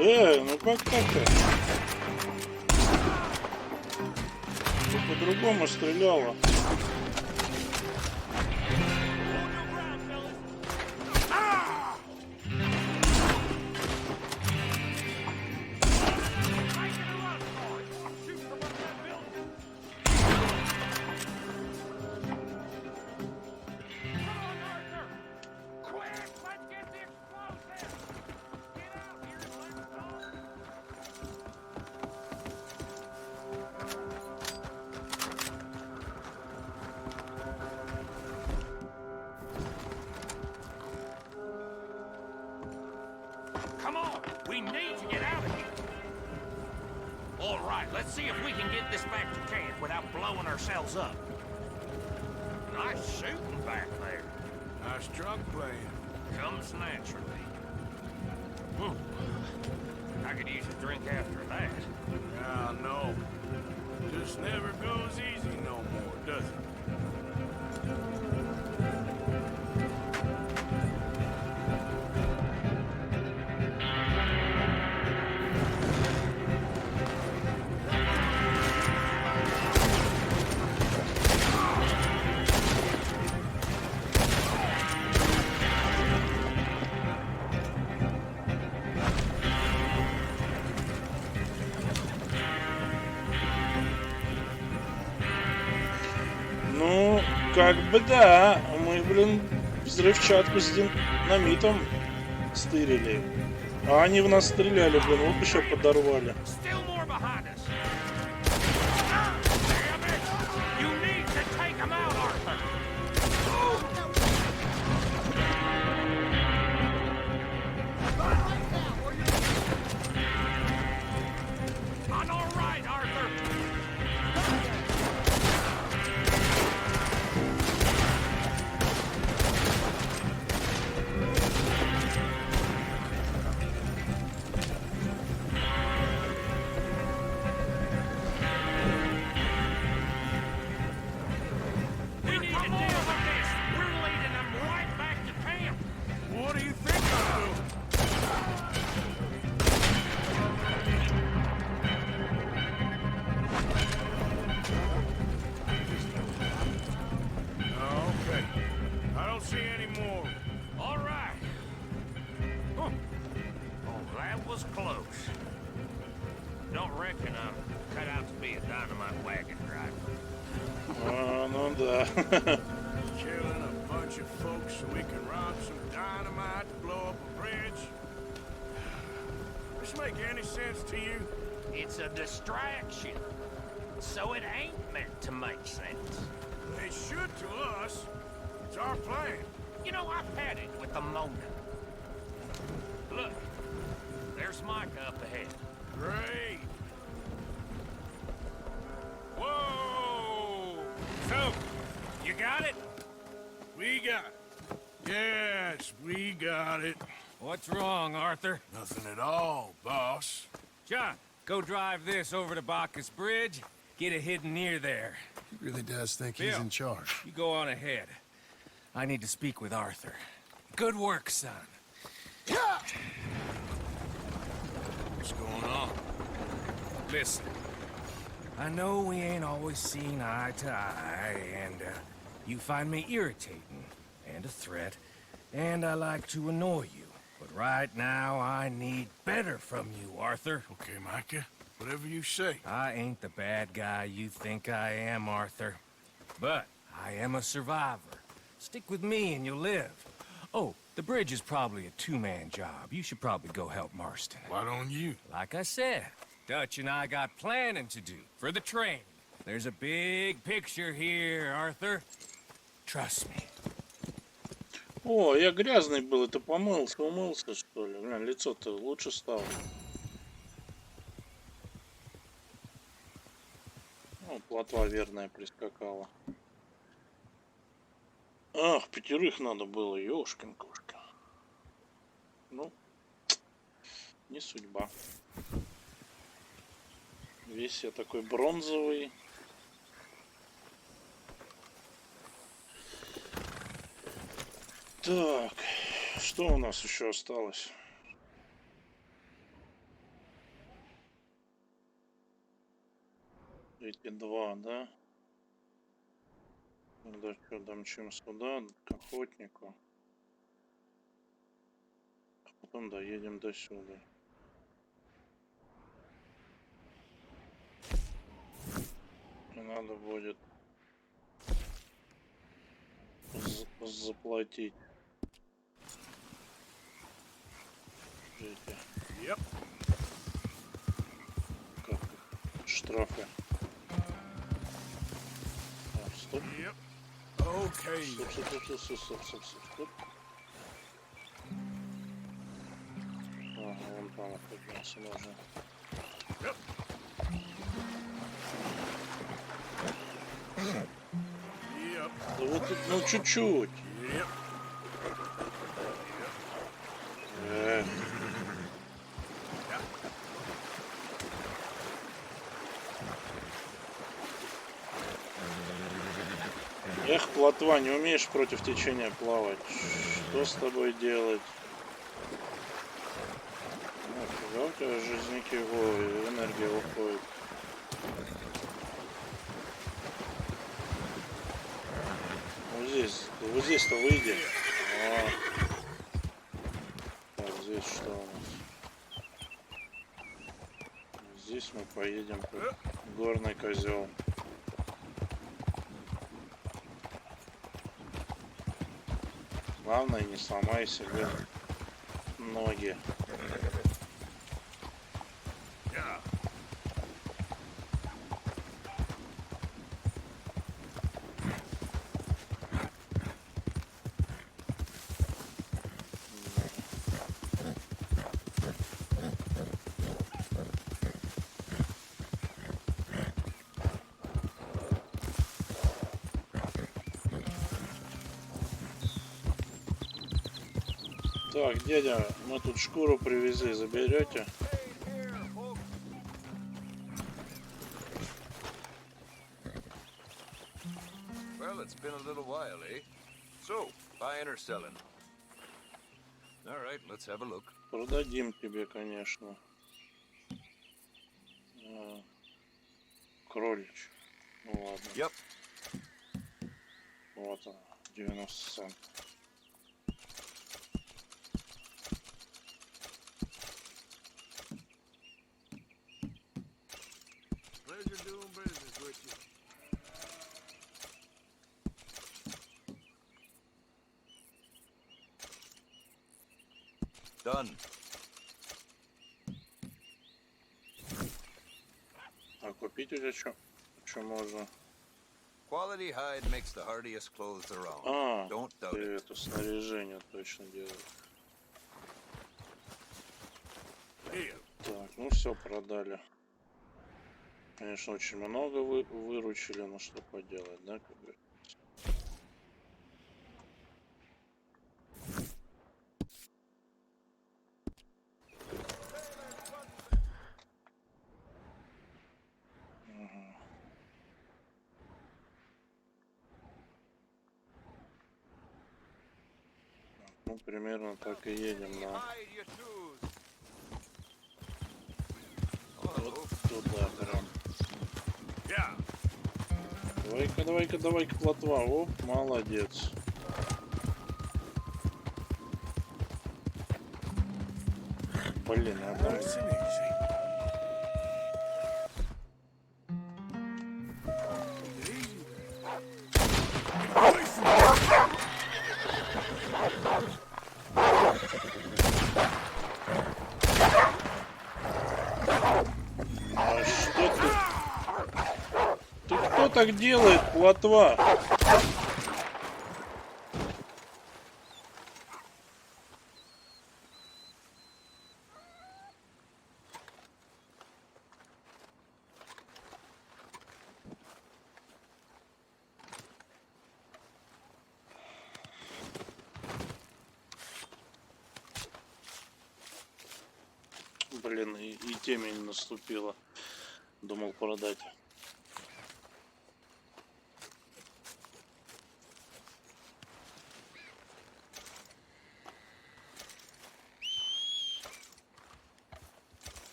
Speaker 1: Ну как так-то? По-другому стреляла.
Speaker 10: Come on! We need to get out of here! All right, let's see if we can get this back to camp without blowing ourselves up. Nice shooting back there.
Speaker 3: Nice drug playing.
Speaker 10: Comes naturally. I could use a drink after that.
Speaker 3: Yeah, I know. Just never goes easy no more, does it?
Speaker 1: Ну, как бы да. Мы, блин, взрывчатку с динамитом стырили. А они в нас стреляли, блин, вот еще подорвали. Ну да.
Speaker 3: Killing a bunch of folks so we can rob some dynamite to blow up a bridge. This make any sense to you?
Speaker 10: It's a distraction. So it ain't meant to make sense.
Speaker 3: It should to us. It's our plan.
Speaker 10: You know, I've had it with the Mona. Look, there's Micah up ahead.
Speaker 3: Great. Whoa! So, you got it? We got it. Yes, we got it.
Speaker 10: What's wrong, Arthur?
Speaker 3: Nothing at all, boss.
Speaker 10: John, go drive this over to Bacchus Bridge. Get it hidden near there.
Speaker 7: He really does think
Speaker 10: Bill,
Speaker 7: he's in charge.
Speaker 10: You go on ahead. I need to speak with Arthur. Good work, son. What's going on? Listen, I know we ain't always seen eye to eye, and you find me irritating and a threat, and I like to annoy you. But right now, I need better from you, Arthur.
Speaker 3: Okay, Micah. Whatever you say.
Speaker 10: I ain't the bad guy you think I am, Arthur. But I am a survivor. Stick with me and you'll live. Oh, the bridge is probably a two-man job. You should probably go help Marston.
Speaker 3: Why don't you?
Speaker 10: Like I said, Dutch and I got planning to do for the train. There's a big picture here, Arthur. Trust me.
Speaker 1: О, я грязный был, это помылся, умылся, что ли? Глянь, лицо-то лучше стало. Ну, плотва верная прискакала. Ах, пятерых надо было, ёшкин-кошкин. Ну, не судьба. Весь я такой бронзовый. Так, что у нас еще осталось? Эти два, да? Тогда что, домчим сюда, к охотнику. А потом доедем до сюда. И надо будет заплатить.
Speaker 3: Yep.
Speaker 1: Как штрафы. А, стоп.
Speaker 3: Yep. Okay.
Speaker 1: Стоп. Ага, вон там поднялся можно.
Speaker 3: Yep. Yep.
Speaker 1: Да вот тут, ну чуть-чуть.
Speaker 3: Yep.
Speaker 1: Эх, плотва, не умеешь против течения плавать. Что с тобой делать? Ну, фига, у тебя жизненький энергия уходит. Вот здесь-то выйди. А. Так, здесь что у нас? Здесь мы поедем как горный козел. Главное, не сломай себе ноги. Так, дядя, мы тут шкуру привезли, заберете?
Speaker 13: Well, it's been a little while, eh? So, buying or selling? All right, let's have a look.
Speaker 1: Продадим тебе, конечно. Кролич. Ну ладно.
Speaker 13: Yep.
Speaker 1: Вот он, 90 центов.
Speaker 3: Pleasure doing business with you.
Speaker 13: Done.
Speaker 1: А купить у тебя что можно?
Speaker 13: Quality hide makes the hardiest clothes around.
Speaker 1: А,
Speaker 13: Don't doubt
Speaker 1: ты
Speaker 13: it.
Speaker 1: это снаряжение точно делаешь. Так, ну все, продали. Конечно, очень много выручили, но что поделать, да, как говорится. Ну, примерно так и едем, да. Вот туда прям. Давай-ка, плотва. О, молодец. Блин, а там... А что ты? Ты кто так делает, плотва? Блин, и темень наступила. Думал продать.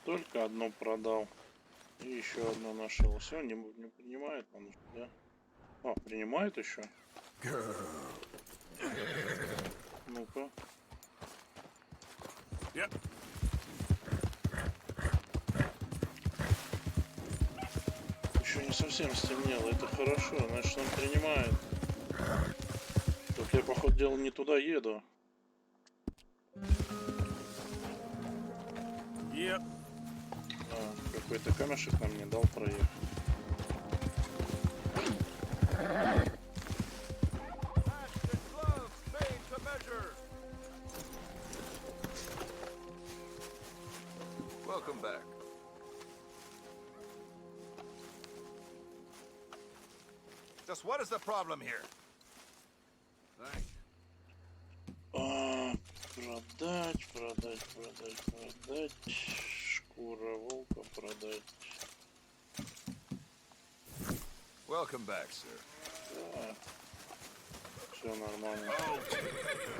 Speaker 1: Только одну продал. И еще одну нашел. Все, не принимает он, да? А, принимает еще? Ну-ка. Еще не совсем стемнело, это хорошо, значит он принимает. Только я, походу дела, не туда еду. Какой-то камешек нам не дал проехать.
Speaker 13: Welcome back. Just what is the problem here?
Speaker 1: Продать. Шкура волка продать.
Speaker 13: Welcome back, sir.
Speaker 1: Да. Все нормально.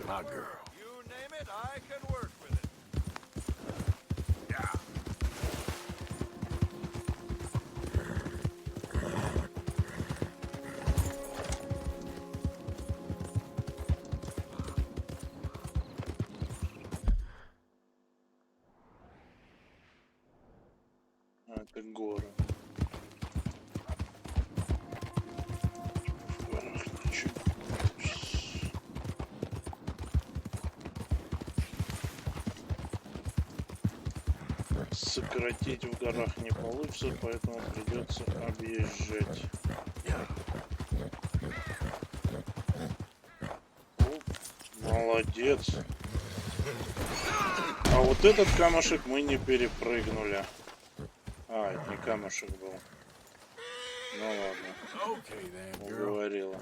Speaker 3: My girl.
Speaker 13: You name it, I can work with it.
Speaker 1: Это горы. В горах ничего. Сократить в горах не получится, поэтому придется объезжать. О, молодец. А вот этот камушек мы не перепрыгнули. А, это не камушек был. Ну ладно. Уговорила.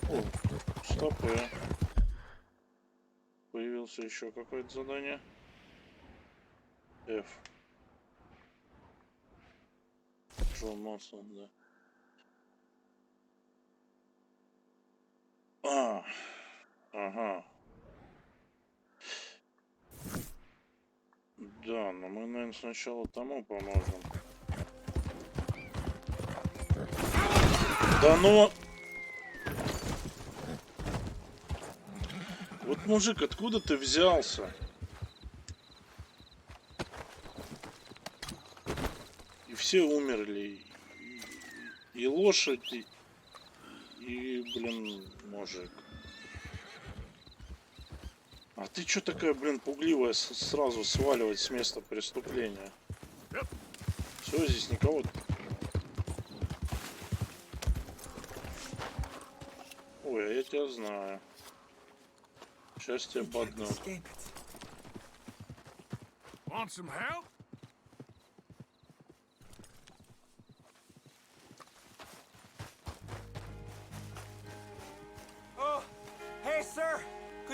Speaker 1: О, стопы. Появился еще какое-то задание. F. Джон Монсон, да. Ага. Да, но мы, наверное, сначала тому поможем. Да ну... Вот, мужик, откуда ты взялся? И все умерли. И лошадь, и, блин, мужик. А ты чё такая, блин, пугливая, сразу сваливать с места преступления? Все, здесь никого. Ой, а я тебя знаю. Сейчас тебя подну.
Speaker 3: Want some help?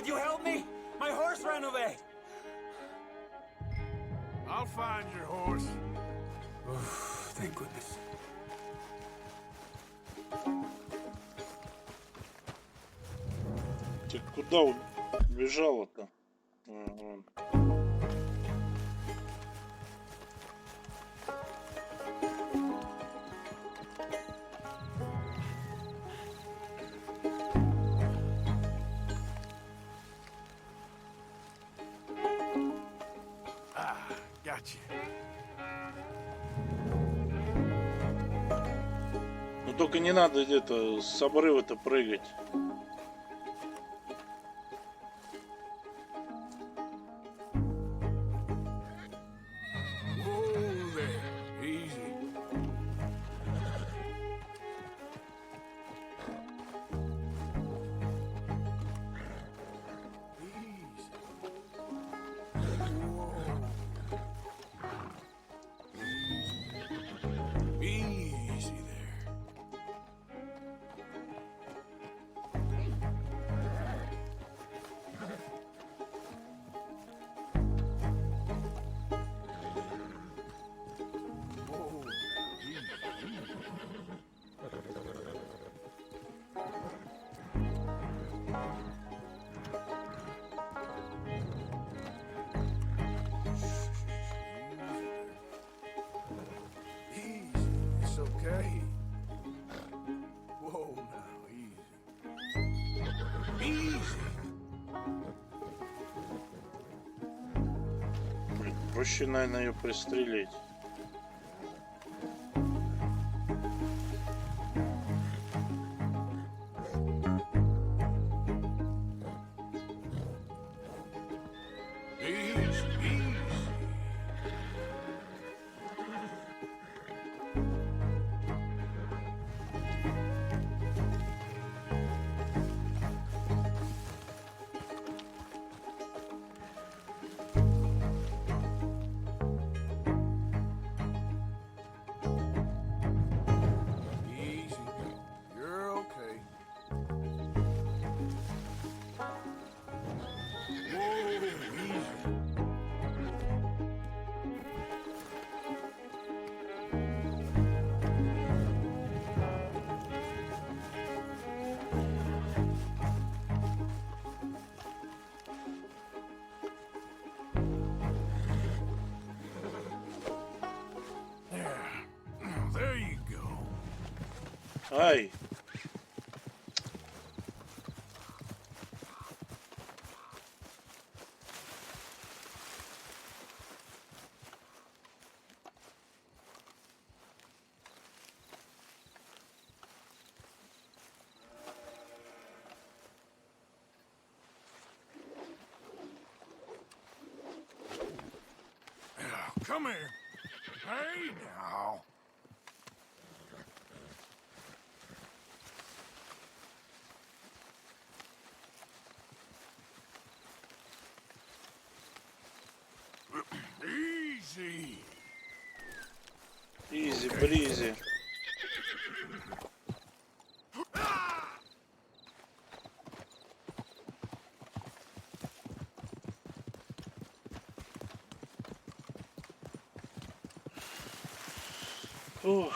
Speaker 10: Could you help me? My horse ran away.
Speaker 3: I'll find your horse.
Speaker 10: Thank goodness.
Speaker 1: Ты куда убежала-то? Ага.
Speaker 3: Gotcha.
Speaker 1: Ну только не надо где-то с обрыва-то прыгать.
Speaker 3: Whoa there. Easy. Easy there. Whoa. Easy. It's okay. Whoa now, easy. Easy.
Speaker 1: Блин, проще, наверное, ее пристрелить.
Speaker 3: Easy, easy. Easy. You're okay. Whoa, easy. There you go.
Speaker 1: Ай!
Speaker 3: Come here. Hey now. Easy.
Speaker 1: Изи-бризи. Ух.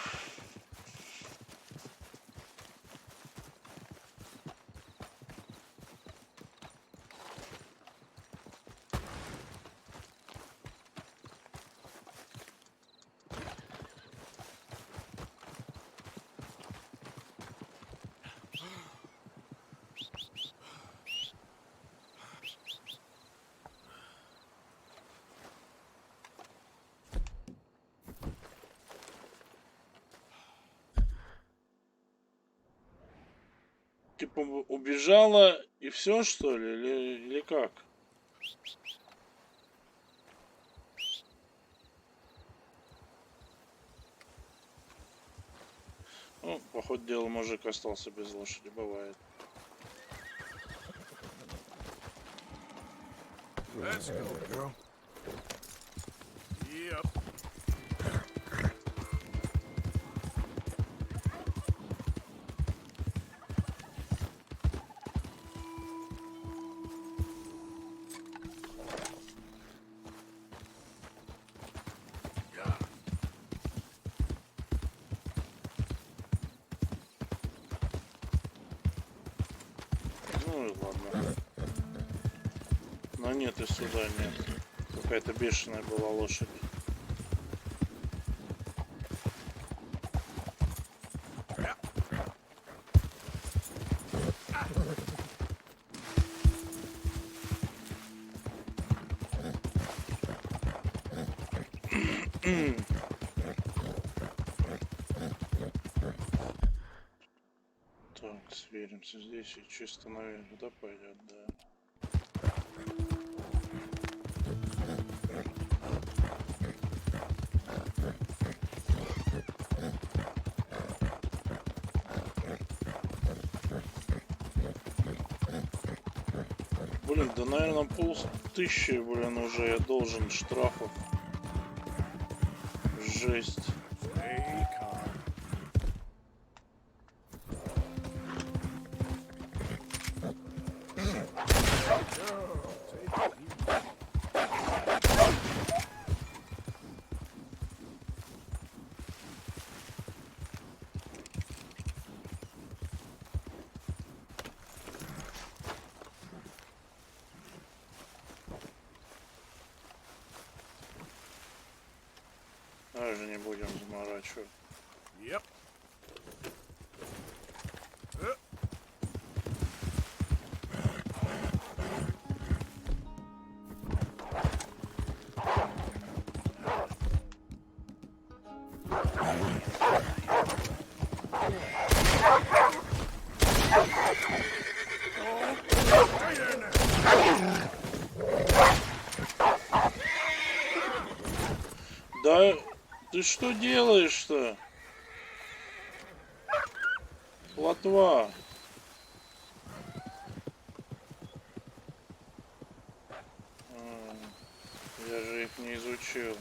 Speaker 1: Типа убежала и все, что ли? Или как? Ну, по ходу дела, мужик остался без лошади, бывает.
Speaker 3: Let's go, girl. Yep.
Speaker 1: и ладно. Но нет, и сюда нет. Какая-то бешеная была лошадь. Так, сверимся здесь и чисто наверх, да, пойдет, да. Блин, да, наверное, 5000, блин, уже я должен штрафов. Жесть. Даже не будем заморачивать.
Speaker 3: Yep.
Speaker 1: Да ты что делаешь-то? Плотва. Я же их не изучил.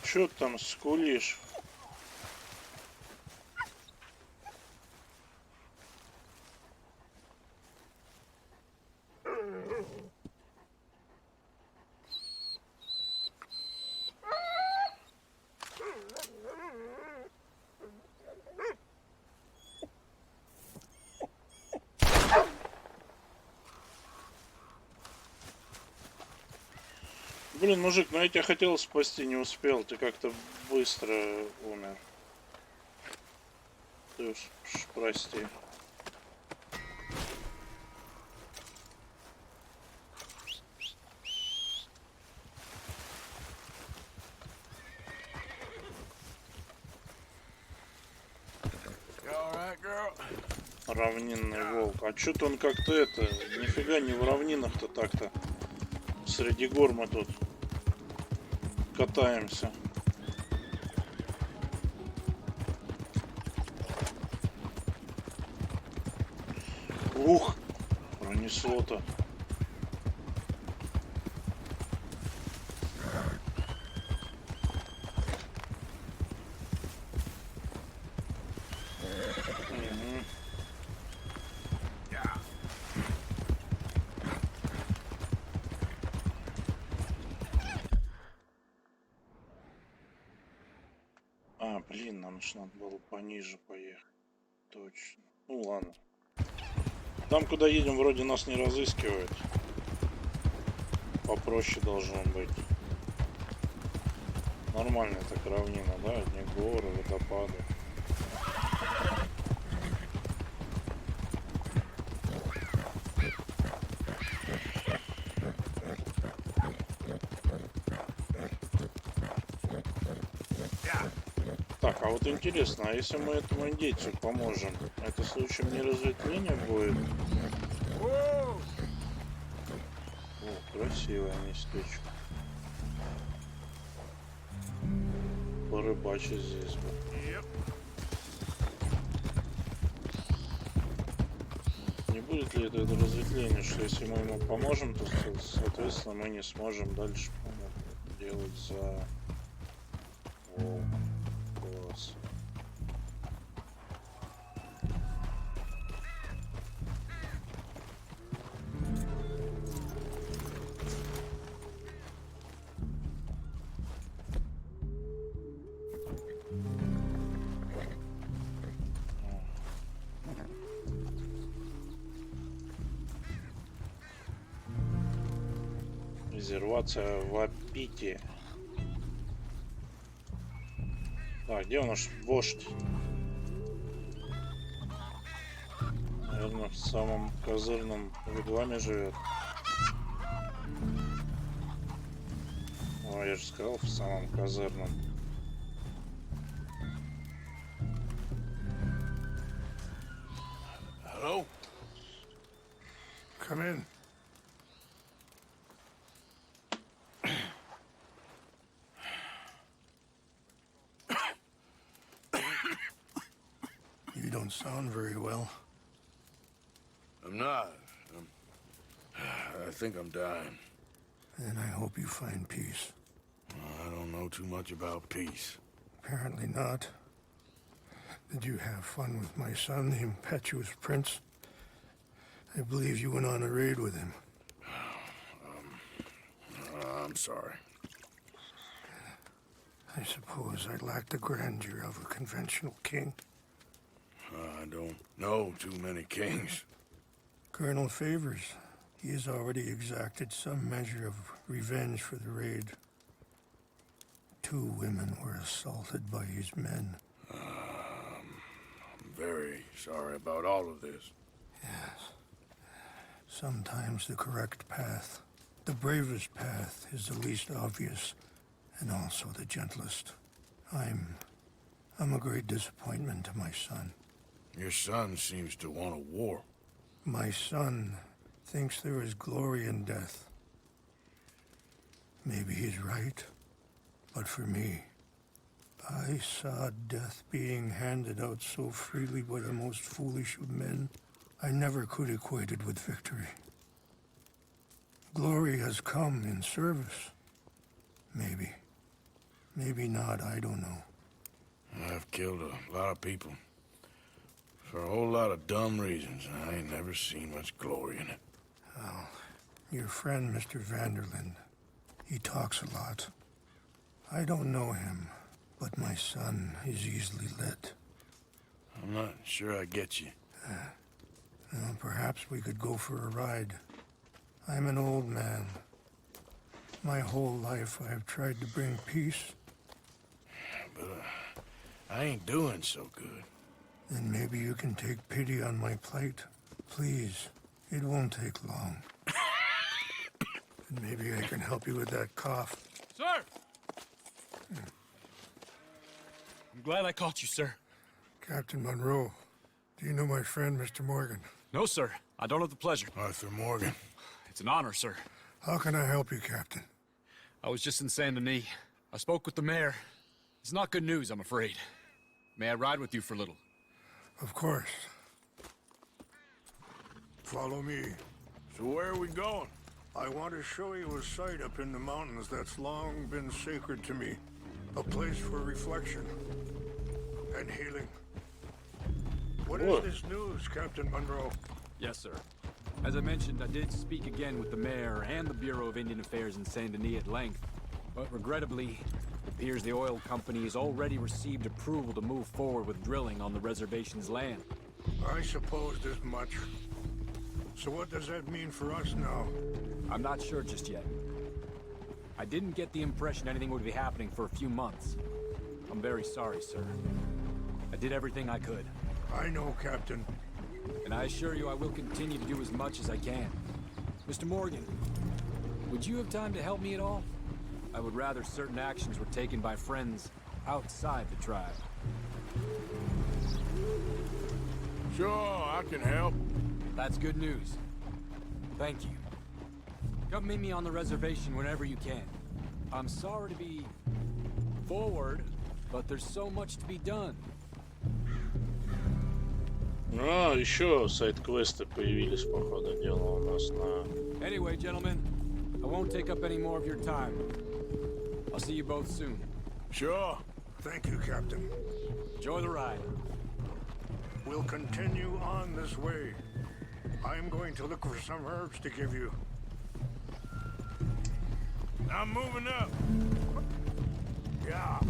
Speaker 1: Чё ты там скулишь? Блин, мужик, ну я тебя хотел спасти, не успел. Ты как-то быстро умер. Ты уж прости. Равнинный волк. А чё-то он как-то это... Нифига не в равнинах-то так-то. Среди гор мы тут катаемся. Ух! Пронесло-то. А, блин, нам же надо было пониже поехать. Точно. Ну ладно. Там, куда едем, вроде нас не разыскивают. Попроще должно быть. Нормальная так равнина, да? Одни горы, водопады. Так, а вот интересно, а если мы этому индейцу поможем, это случаем не разветвление будет? О, красивое местечко. Порыбачить здесь бы. Не будет ли это разветвление, что если мы ему поможем, то, соответственно, мы не сможем дальше делать за... О, класс. Резервация в Апите. Так, где у нас вождь? Наверное, в самом козырном вигваме живет. О, я же сказал, в самом козырном.
Speaker 3: Hello?
Speaker 7: Come in. You don't sound very well.
Speaker 3: I'm not. I think I'm dying.
Speaker 7: And I hope you find peace.
Speaker 3: I don't know too much about peace.
Speaker 7: Apparently not. Did you have fun with my son, the impetuous prince? I believe you went on a raid with him.
Speaker 3: I'm sorry.
Speaker 7: I suppose I lack the grandeur of a conventional king.
Speaker 3: I don't know too many kings.
Speaker 7: Colonel Favors, he has already exacted some measure of revenge for the raid. 2 women were assaulted by his men.
Speaker 3: I'm very sorry about all of this.
Speaker 7: Yes. Sometimes the correct path, the bravest path, is the least obvious, and also the gentlest. I'm a great disappointment to my son.
Speaker 3: Your son seems to want a war.
Speaker 7: My son thinks there is glory in death. Maybe he's right, but for me, I saw death being handed out so freely by the most foolish of men. I never could equate it with victory. Glory has come in service. Maybe. Maybe not, I don't know.
Speaker 3: I've killed a lot of people. For a whole lot of dumb reasons, and I ain't never seen much glory in it.
Speaker 7: Well, your friend, Mr. Vanderlyn, he talks a lot. I don't know him, but my son is easily led.
Speaker 3: I'm not sure I get you.
Speaker 7: Well, perhaps we could go for a ride. I'm an old man. My whole life I have tried to bring peace.
Speaker 3: But I ain't doing so good.
Speaker 7: Then maybe you can take pity on my plight. Please, it won't take long. And maybe I can help you with that cough.
Speaker 14: Sir! I'm glad I caught you, sir.
Speaker 7: Captain Monroe, do you know my friend, Mr. Morgan?
Speaker 14: No, sir. I don't have the pleasure.
Speaker 3: Arthur Morgan.
Speaker 14: It's an honor, sir.
Speaker 7: How can I help you, Captain?
Speaker 14: I was just in Saint Denis. I spoke with the mayor. It's not good news, I'm afraid. May I ride with you for a little?
Speaker 7: Of course. Follow me.
Speaker 3: So where are we going?
Speaker 7: I want to show you a site up in the mountains that's long been sacred to me. A place for reflection and healing. What is this news, Captain Monroe?
Speaker 14: Yes, sir. As I mentioned, I did speak again with the mayor and the Bureau of Indian Affairs in Saint Denis at length. But regrettably, it appears the oil company has already received approval to move forward with drilling on the reservation's land.
Speaker 7: I supposed as much. So what does that mean for us now?
Speaker 14: I'm not sure just yet. I didn't get the impression anything would be happening for a few months. I'm very sorry, sir. I did everything I could.
Speaker 7: I know, Captain.
Speaker 14: And I assure you I will continue to do as much as I can. Mr. Morgan, would you have time to help me at all? I would rather certain actions were taken by friends outside the tribe.
Speaker 3: Sure, I can help.
Speaker 14: That's good news. Thank you. Come meet me on the reservation whenever you can. I'm sorry to be forward, but there's so much to be done.
Speaker 1: А, еще сайд-квесты появились, походу, дело у нас на...
Speaker 14: Anyway, gentlemen, I won't take up any more of your time. I'll see you both soon.
Speaker 3: Sure.
Speaker 7: Thank you, Captain.
Speaker 14: Enjoy the ride.
Speaker 7: We'll continue on this way. I'm going to look for some herbs to give you.
Speaker 3: I'm moving up.
Speaker 7: Yeah.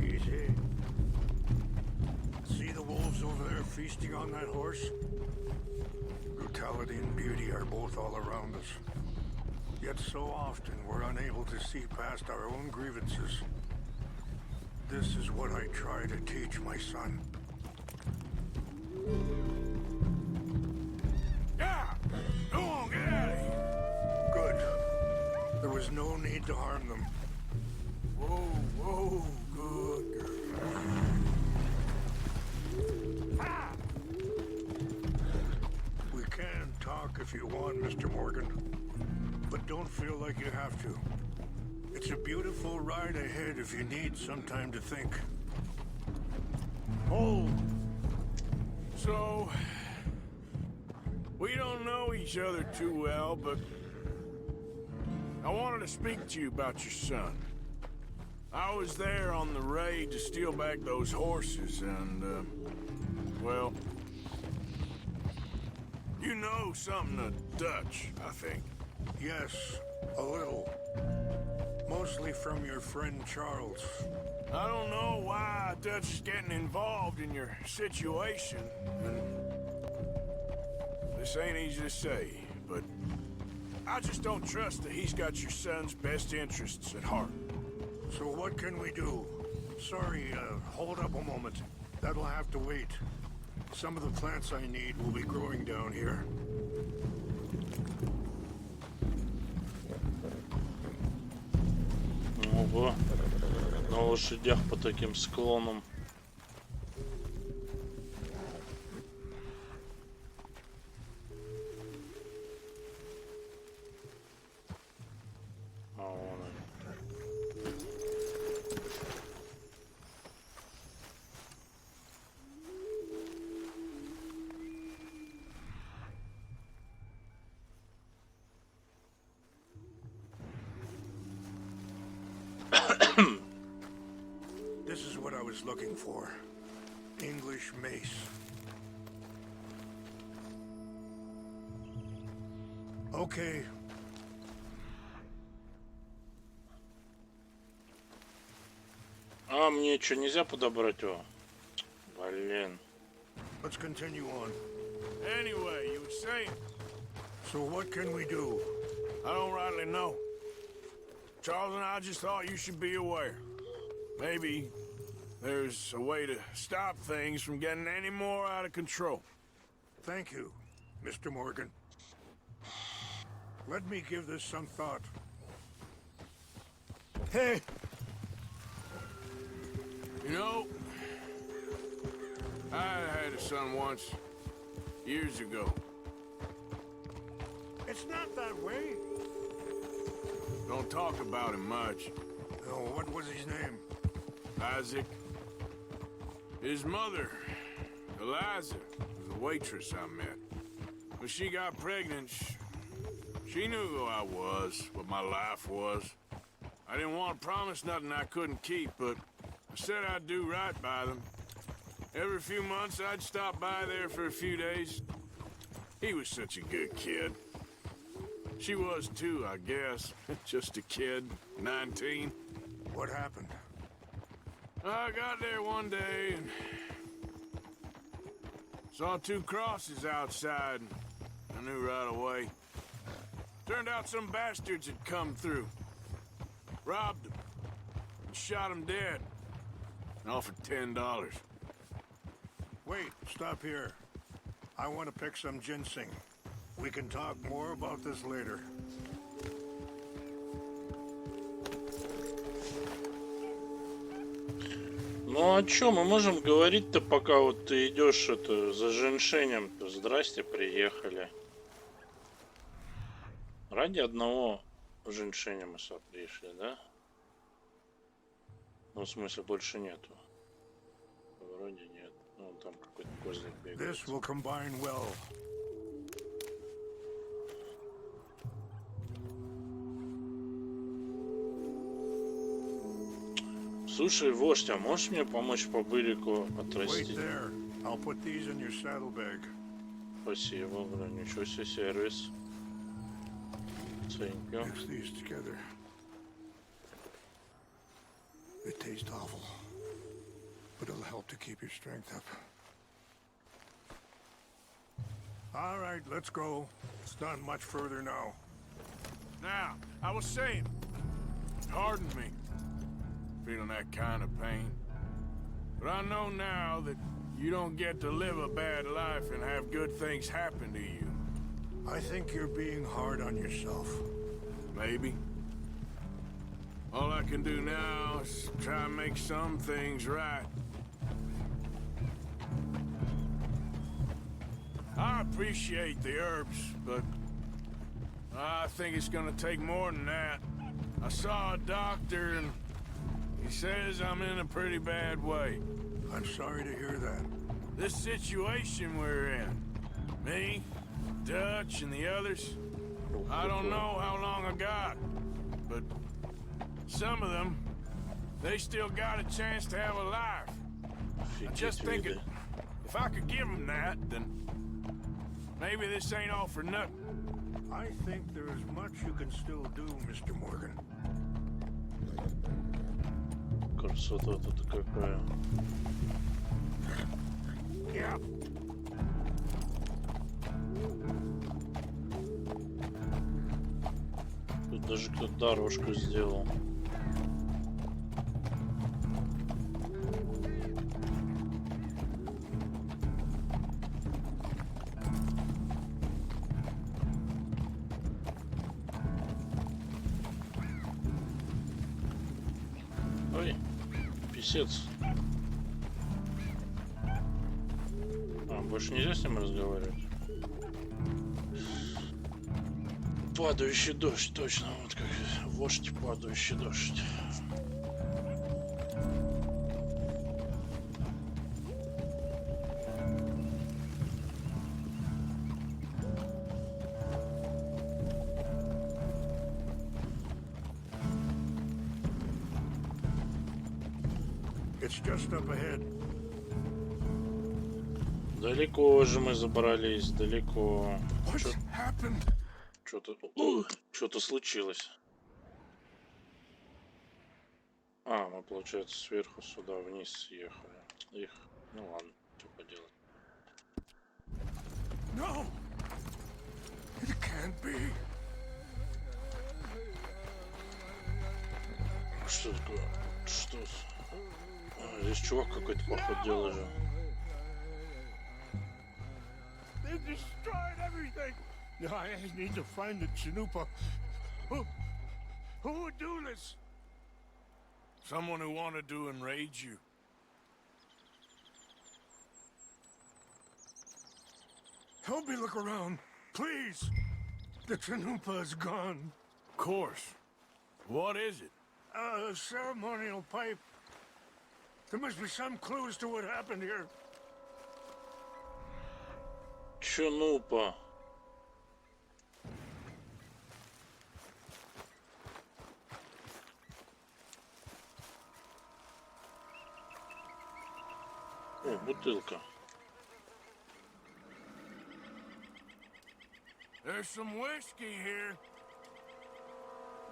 Speaker 7: Easy. See the wolves over there feasting on that horse? Brutality and beauty are both all around us. Yet so often we're unable to see past our own grievances. This is what I try to teach my son.
Speaker 3: Yeah! Go on, get out of here!
Speaker 7: Good. There was no need to harm them.
Speaker 3: Whoa, whoa, good girl. Ah!
Speaker 7: We can talk if you want, Mr. Morgan. But don't feel like you have to. It's a beautiful ride ahead if you need some time to think.
Speaker 3: Oh. So, we don't know each other too well, but I wanted to speak to you about your son. I was there on the raid to steal back those horses, and, well, you know something of Dutch, I think.
Speaker 7: Yes, a little. Mostly from your friend Charles.
Speaker 3: I don't know why Dutch is getting involved in your situation, and this ain't easy to say, but I just don't trust that he's got your son's best interests at heart.
Speaker 7: So what can we do? Sorry, hold up a moment. That'll have to wait. Some of the plants I need will be growing down here.
Speaker 1: Ого, на лошадях по таким склонам. А вон они.
Speaker 7: This is what I was looking for. English mace. Okay.
Speaker 1: А мне что, нельзя подобрать его? Блин.
Speaker 7: Let's continue on.
Speaker 3: Anyway, you were saying?
Speaker 7: So what can we do?
Speaker 3: I don't rightly know. Charles and I just thought you should be aware. Maybe there's a way to stop things from getting any more out of control.
Speaker 7: Thank you, Mr. Morgan. Let me give this some thought.
Speaker 3: Hey! You know, I had a son once, years ago.
Speaker 7: It's not that way.
Speaker 3: Don't talk about him much.
Speaker 7: Oh, what was his name?
Speaker 3: Isaac. His mother, Eliza, was a waitress I met. When she got pregnant, she knew who I was, what my life was. I didn't want to promise nothing I couldn't keep, but I said I'd do right by them. Every few months, I'd stop by there for a few days. He was such a good kid. She was too, I guess. Just a kid, 19.
Speaker 7: What happened?
Speaker 3: I got there one day and saw two crosses outside. I knew right away. Turned out some bastards had come through. Robbed them. And shot them dead. And offered $10.
Speaker 7: Wait, stop here. I want to pick some ginseng. We can talk more about this later.
Speaker 1: Ну а чё, мы можем говорить-то, пока вот ты идешь это за женьшенем. Здрасте, приехали. Ради одного женьшеня мы сюда пришли, да? Ну, в смысле, больше нету. Вроде нет. Ну, там какой-то козлик бегает.
Speaker 7: This will combine well.
Speaker 1: Слушай, вождь, а можешь мне помочь по бырику
Speaker 7: Wait
Speaker 1: отрастить?
Speaker 7: there. I'll put these in your saddlebag.
Speaker 1: Спасибо, бля, ничего себе сервис. Thank you.
Speaker 7: Mix these together. It tastes awful, but it'll help to keep your strength up. All right, let's go. It's not much further now.
Speaker 3: Now, I was saying, pardon me, feeling that kind of pain. But I know now that you don't get to live a bad life and have good things happen to you.
Speaker 7: I think you're being hard on yourself.
Speaker 3: Maybe. All I can do now is try and make some things right. I appreciate the herbs, but I think it's gonna take more than that. I saw a doctor and he says I'm in a pretty bad way.
Speaker 7: I'm sorry to hear that.
Speaker 3: This situation we're in, me, Dutch, and the others, I don't know how long I got, but some of them, they still got a chance to have a life. I just think if I could give them that, then maybe this ain't all for nothing.
Speaker 7: I think there is much you can still do, Mr. Morgan.
Speaker 1: Красота-то какая.
Speaker 7: Yeah.
Speaker 1: Тут даже кто-то дорожку сделал. Ой, писец. А, больше нельзя с ним разговаривать? Падающий дождь, точно, вот как вождь, падающий дождь.
Speaker 7: It's just up ahead.
Speaker 1: Далеко же мы забрались, далеко.
Speaker 7: What's happened?
Speaker 1: Что-то случилось. А, мы, получается, сверху сюда вниз съехали. Ну ладно, что поделать.
Speaker 7: No! It can't be.
Speaker 1: Что такое? Что? А, здесь чувак какой-то похудел же.
Speaker 7: They destroyed everything. I need to find the Chanupa. Who would do this?
Speaker 3: Someone who wanted to enrage you.
Speaker 7: Help me look around, please. The Chanupa is gone.
Speaker 3: Of course. What is it?
Speaker 7: A ceremonial pipe. There must be some clues to what happened here.
Speaker 1: Chanupa. О, бутылка.
Speaker 3: There's some whiskey here.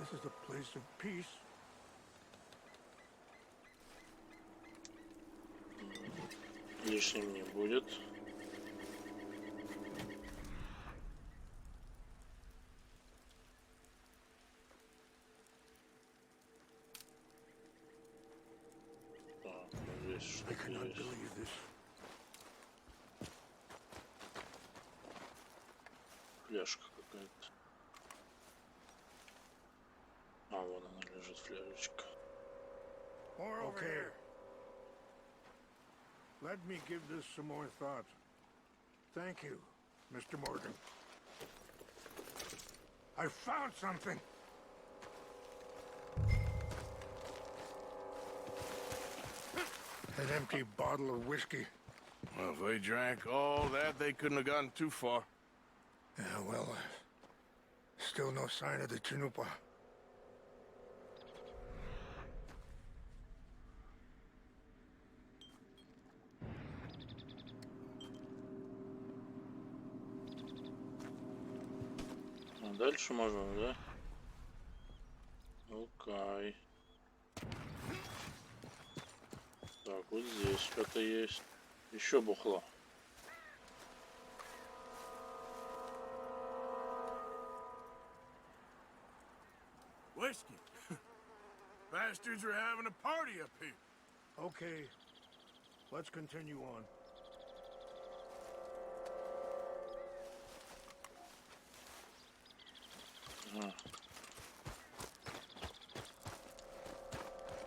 Speaker 7: This is a place of peace.
Speaker 1: Лишним не будет.
Speaker 7: I cannot believe this.
Speaker 1: Фляжка какая-то. А, вон она лежит, фляжечка.
Speaker 7: Okay. Let me give this some more thought. Thank you, Mr. Morgan. I found something. An empty bottle of whiskey.
Speaker 3: Well, if they drank all that, they couldn't have gotten too far.
Speaker 7: Yeah, well, still no sign of the Chanupa.
Speaker 1: А дальше можно, да? Окей. Так, вот здесь что-то есть. Еще бухло.
Speaker 3: rescue. Bastards are having a party up here.
Speaker 7: Okay, let's continue on.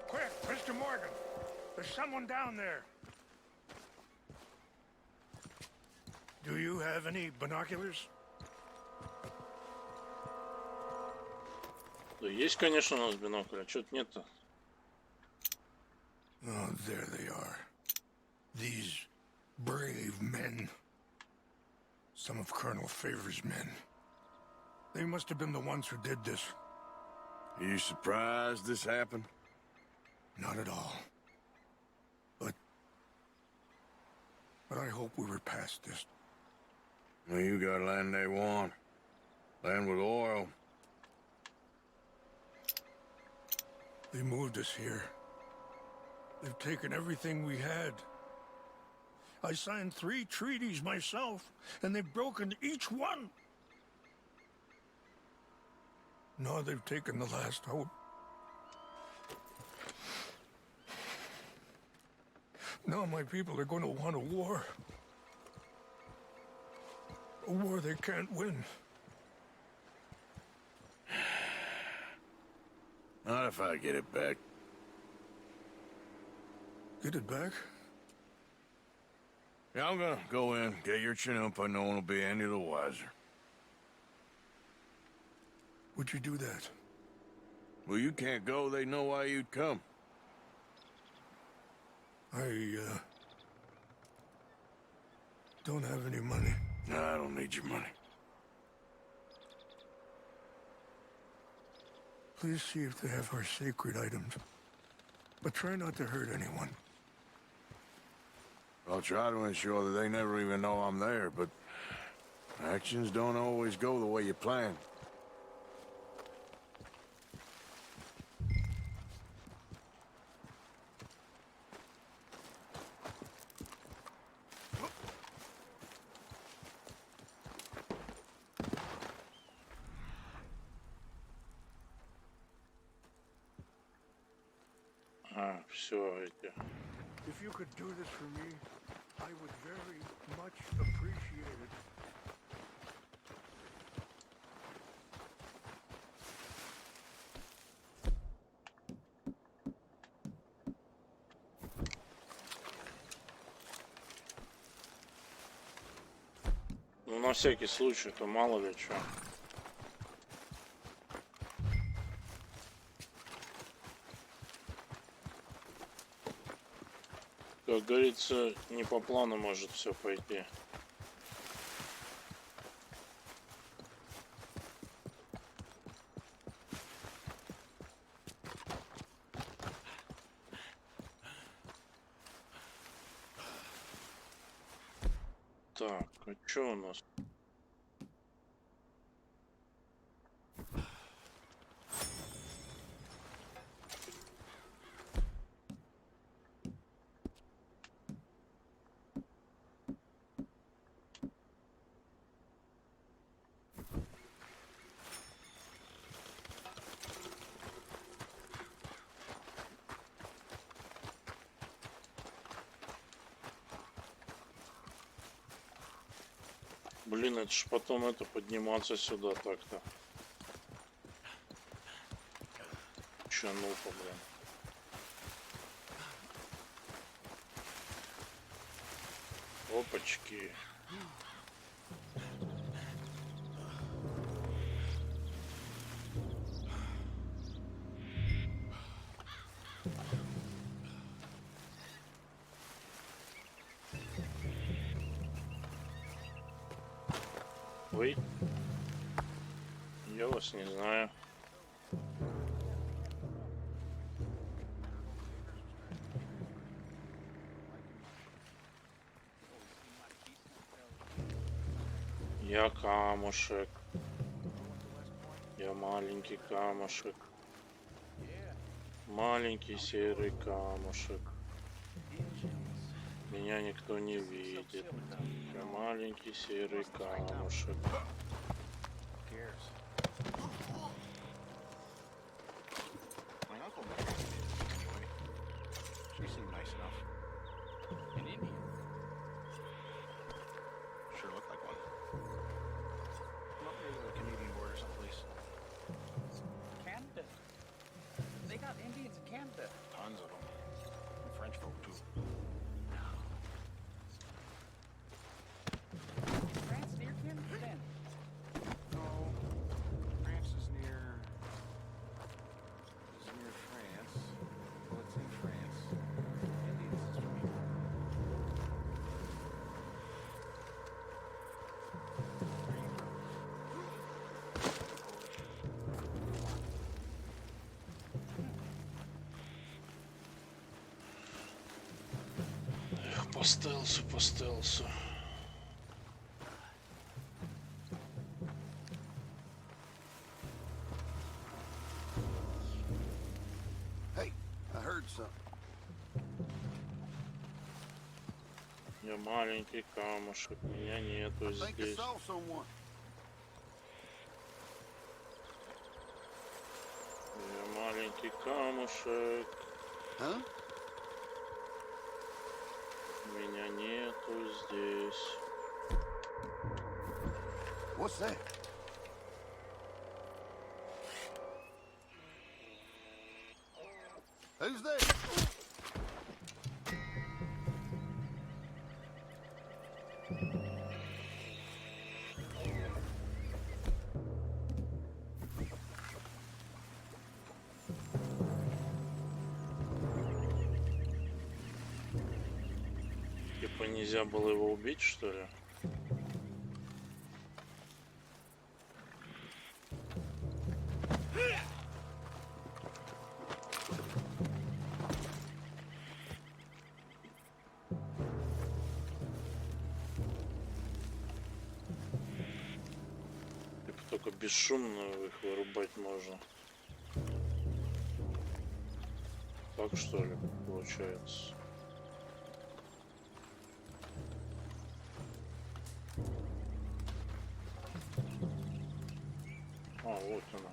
Speaker 7: Quick, Mr. Morgan. There's someone down there. Do you have any binoculars?
Speaker 1: Да есть, конечно, у нас бинокль, а чё-то нет-то.
Speaker 7: Oh, there they are. These brave men. Some of Colonel Favor's men. They must have been the ones who did this.
Speaker 3: Are you surprised this happened?
Speaker 7: Not at all. But I hope we were past this.
Speaker 3: Well, you got land they want. Land with oil.
Speaker 7: They moved us here. They've taken everything we had. I signed 3 treaties myself, and they've broken each one. Now they've taken the last hope. Now my people are going to want a war. A war they can't win.
Speaker 3: Not if I get it back.
Speaker 7: Get it back?
Speaker 3: Yeah, I'm gonna go in, get your Chinook, but no one will be any the wiser.
Speaker 7: Would you do that?
Speaker 3: Well, you can't go, they know why you'd come.
Speaker 7: I don't have any money.
Speaker 3: No, I don't need your money.
Speaker 7: Please see if they have our sacred items. But try not to hurt anyone.
Speaker 3: I'll try to ensure that they never even know I'm there, but actions don't always go the way you plan.
Speaker 1: Все эти.
Speaker 7: If you could do this for me, I would very much appreciate it.
Speaker 1: Ну, на всякий случай, то мало ли что. Как говорится, не по плану может все пойти. Так, а что у нас? Блин, это ж потом это подниматься сюда так-то. Че, ну-ка, блин. Опачки. Ой, я вас не знаю. Я камушек. Я маленький камушек. Маленький серый камушек. Меня никто не видит. Я маленький серый камушек. по стелсу.
Speaker 9: Hey, I heard something.
Speaker 1: Я маленький камушек, меня нету
Speaker 9: I think I
Speaker 1: здесь.
Speaker 9: saw someone.
Speaker 1: Я маленький камушек.
Speaker 9: Huh?
Speaker 1: Меня нету здесь.
Speaker 9: What's that? Who's there?
Speaker 1: Типа нельзя было его убить, что ли? Типа только бесшумно их вырубать можно. Так что ли получается? А, вот она.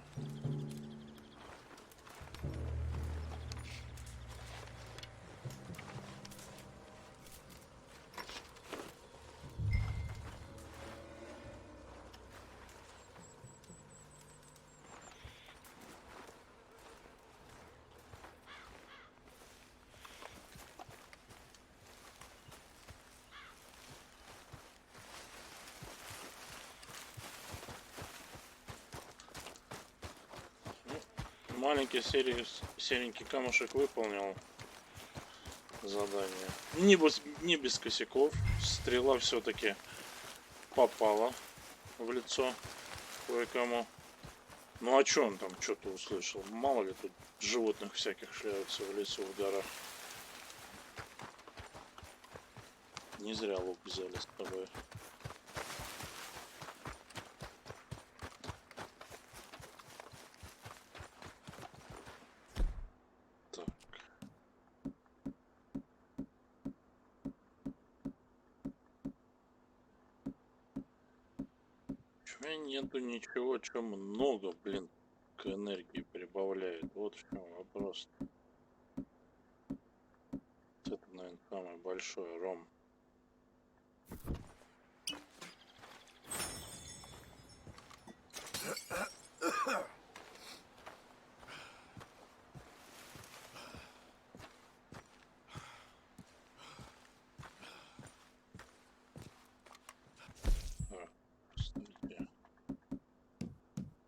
Speaker 1: Маленький серенький камушек выполнил задание. Не без косяков. Стрела все-таки попала в лицо кое-кому. Ну а чё он там что-то услышал? Мало ли тут животных всяких шляются в лесу, в горах. Не зря лук взяли с тобой. У меня нету ничего, что много, блин, к энергии прибавляет. Вот в чем вопрос. Это, наверное, самый большой ром.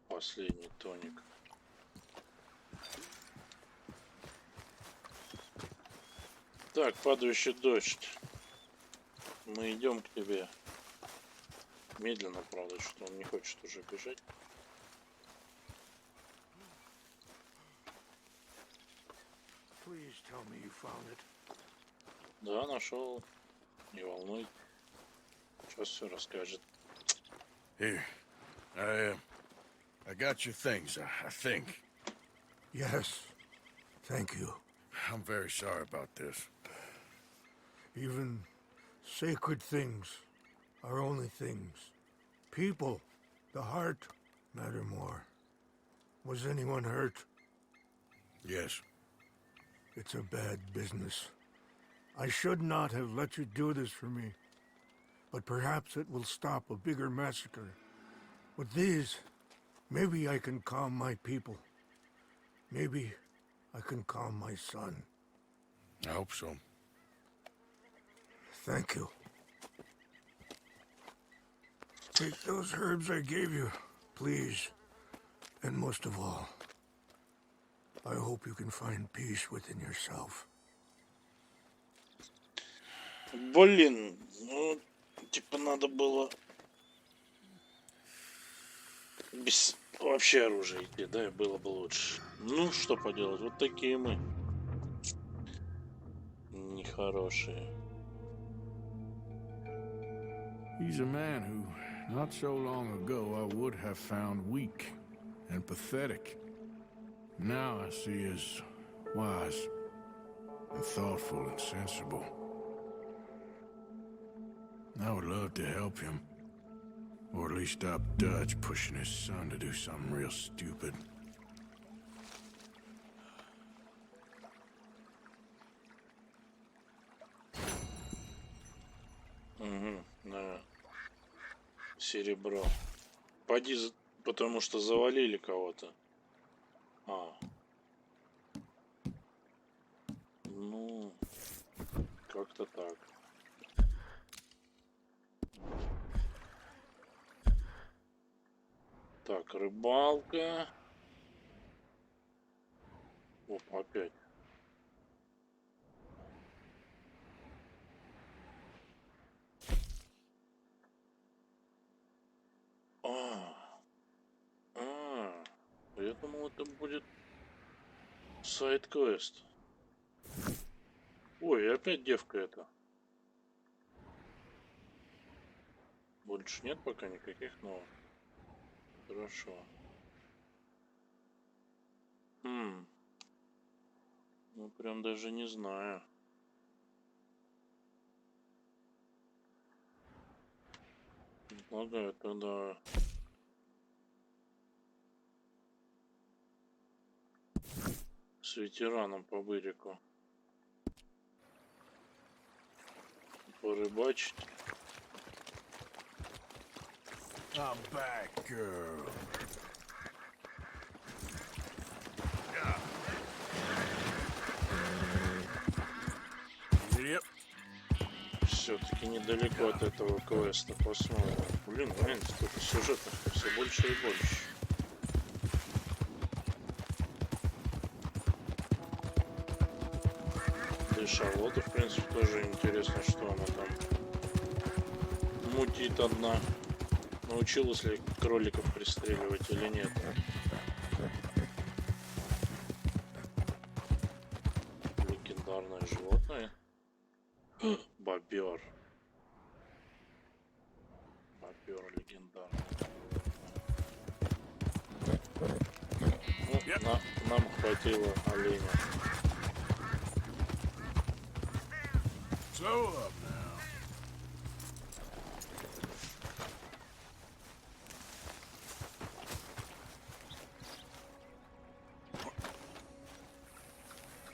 Speaker 1: Последний тоник. Так, падающий дождь. Мы идем к тебе. Медленно, правда, что он не хочет уже бежать.
Speaker 3: Please tell me you found it.
Speaker 1: Да, нашел. Не волнуй. Сейчас все расскажет.
Speaker 3: Here, I got your things, I think.
Speaker 7: Yes, thank you.
Speaker 3: I'm very sorry about this.
Speaker 7: Even sacred things are only things. People, the heart, matter more. Was anyone hurt?
Speaker 3: Yes.
Speaker 7: It's a bad business. I should not have let you do this for me. But perhaps it will stop a bigger massacre. With these, maybe I can calm my people. Maybe I can calm my son.
Speaker 3: I hope so.
Speaker 7: Thank you. Take those herbs I gave you, please. And most of all, I hope you can find peace within yourself.
Speaker 1: Блин, ну, типа надо было без вообще оружия идти, да, и было бы лучше. Ну, что поделать, вот такие мы. Нехорошие.
Speaker 7: He's a man who, not so long ago, I would have found weak and pathetic. Now I see as wise and thoughtful and sensible. I would love to help him. Or at least stop Dutch pushing his son to do something real stupid.
Speaker 1: Угу, на серебро. Поди, потому что завалили кого-то. Ну, как-то так. Так, рыбалка. Опа, опять. Я думал, это будет сайд-квест. Ой, и опять девка эта. Больше нет пока никаких новых. Хорошо. Ну, прям даже не знаю. Предлагаю тогда... с ветераном по берегу порыбачить.
Speaker 3: I'm back, girl. Yep.
Speaker 1: Все-таки недалеко от этого квеста, посмотрим. Блин, сколько сюжетов все больше и больше. Да и Шарлотта, в принципе, тоже интересно, что она там мутит одна. Научилась ли кроликов пристреливать или нет. Легендарное животное. Бобер. Бобер легендарный. Ну, нам хватило оленя.
Speaker 3: So up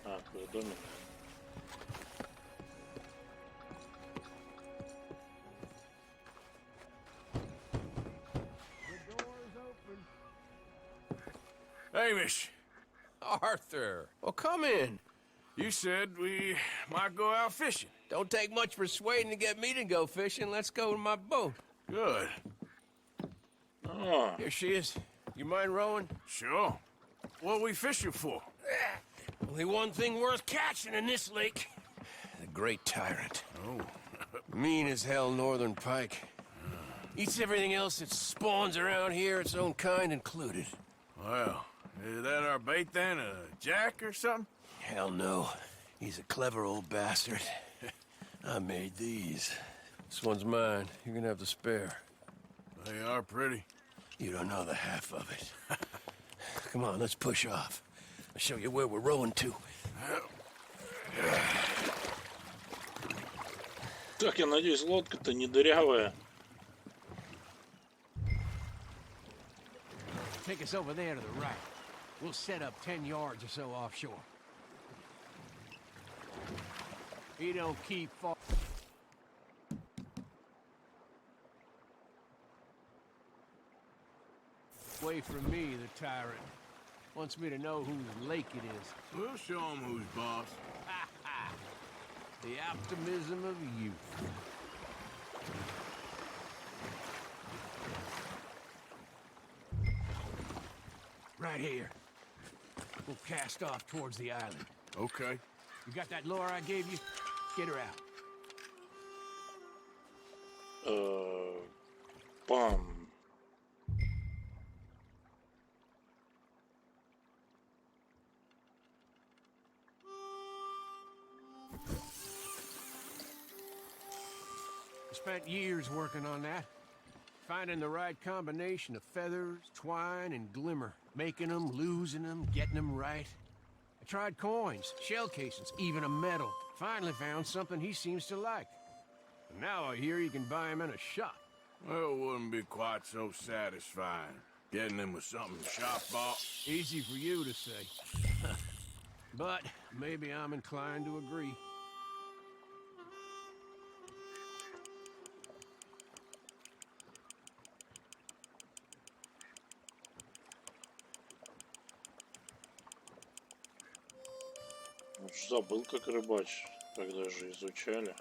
Speaker 3: now.
Speaker 1: Твой домик.
Speaker 3: Hamish.
Speaker 10: Arthur, well, come in.
Speaker 3: You said we might go out fishing.
Speaker 10: Don't take much persuading to get me to go fishing. Let's go in my boat.
Speaker 3: Good.
Speaker 10: Here she is. You mind rowing?
Speaker 3: Sure. What we fishing for?
Speaker 10: Only one thing worth catching in this lake. The Great Tyrant.
Speaker 3: Oh.
Speaker 10: Mean as hell northern pike. Eats everything else that spawns around here, its own kind included.
Speaker 3: Well, is that our bait then? A jack or something?
Speaker 10: Hell no. He's a clever old bastard. I made these. This one's mine. You're gonna have to spare.
Speaker 3: They are pretty.
Speaker 10: You don't know the half of it. Come on, let's push off. I'll show you where we're rowing to.
Speaker 1: Так, я надеюсь, лодка-то не дырявая.
Speaker 10: Take us over there to the right. We'll set up 10 yards or so offshore. He don't keep far. Away from me, the tyrant. Wants me to know whose lake it is.
Speaker 3: We'll show him who's boss.
Speaker 10: The optimism of youth. Right here. We'll cast off towards the island.
Speaker 3: Okay.
Speaker 10: You got that lure I gave you? Get her out.
Speaker 1: Bam.
Speaker 10: I spent years working on that. Finding the right combination of feathers, twine, and glimmer. Making them, losing them, getting them right. I tried coins, shell casings, even a medal. Finally found something he seems to like. And now I hear you can buy him in a shop.
Speaker 3: Well, it wouldn't be quite so satisfying. Getting him with something shop bought.
Speaker 10: Easy for you to say. But maybe I'm inclined to agree.
Speaker 1: Забыл, как рыбачить, когда же изучали.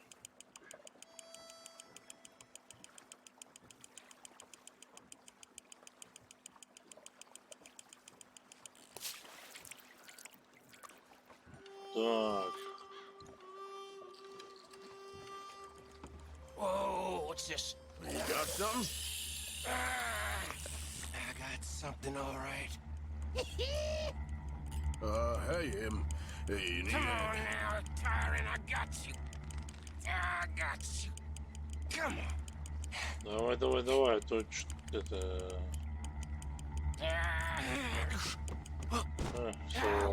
Speaker 1: Так.
Speaker 10: Whoa, what's this?
Speaker 3: You got something?
Speaker 10: I got something, all right.
Speaker 3: Hey, you need
Speaker 10: Come on now, Tyron, I got you. I got you. Come on.
Speaker 1: Давай, а то что-то...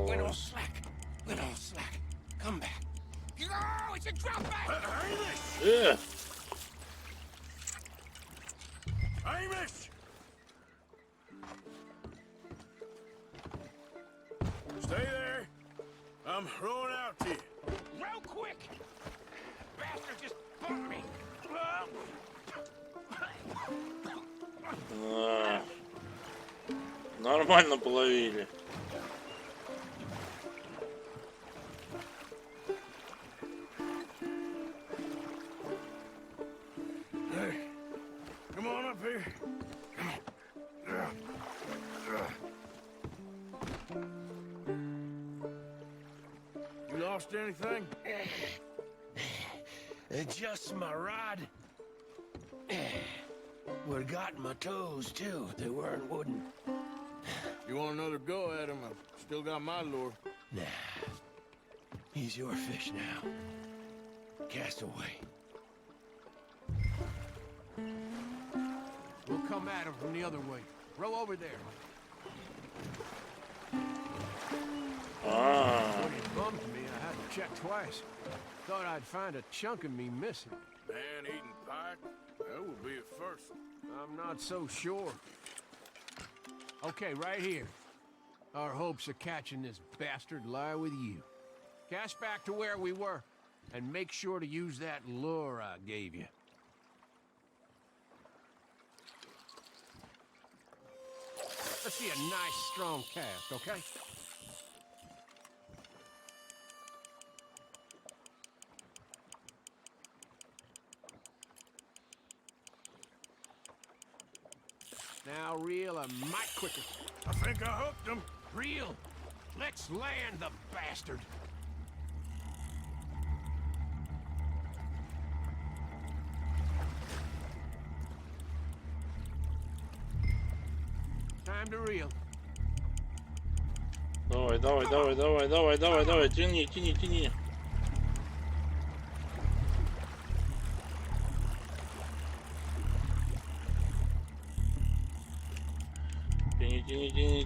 Speaker 10: Went all slack. Went all slack. Come back. Oh, it's a drop back.
Speaker 1: Yeah.
Speaker 3: Hamish! Stay there. I'm throwing out to you.
Speaker 10: Real quick. Bastard just bumped me.
Speaker 1: Нормально половили.
Speaker 3: Hey, come on up here. You lost anything?
Speaker 10: Just my rod. Would've gotten my toes, too, if they weren't wooden.
Speaker 3: You want another go at him? I've still got my lure.
Speaker 10: Nah. He's your fish now. Cast away. We'll come at him from the other way. Row over there. When he bumped me, I had to check twice. Thought I'd find a chunk of me missing.
Speaker 3: Man-eating pike? That would be a first.
Speaker 10: I'm not so sure. Okay, right here. Our hopes of catching this bastard lie with you. Cast back to where we were, and make sure to use that lure I gave you. Let's see a nice, strong cast, okay? Now reel a mite quicker.
Speaker 3: I think I hooked him.
Speaker 10: Reel. Let's land the bastard. Time to reel.
Speaker 1: Давай, тяни.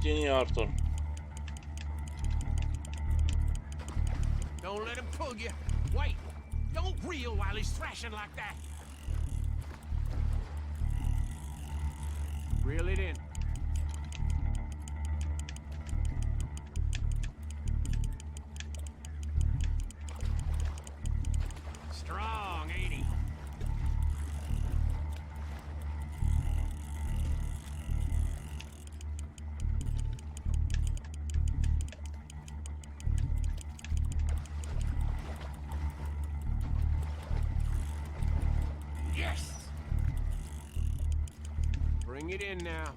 Speaker 1: Тяни, Артур.
Speaker 10: Don't let him pull you. Wait. Don't reel while he's thrashing like that. Reel it in. Strong, ain't he? Yes! Bring it in now.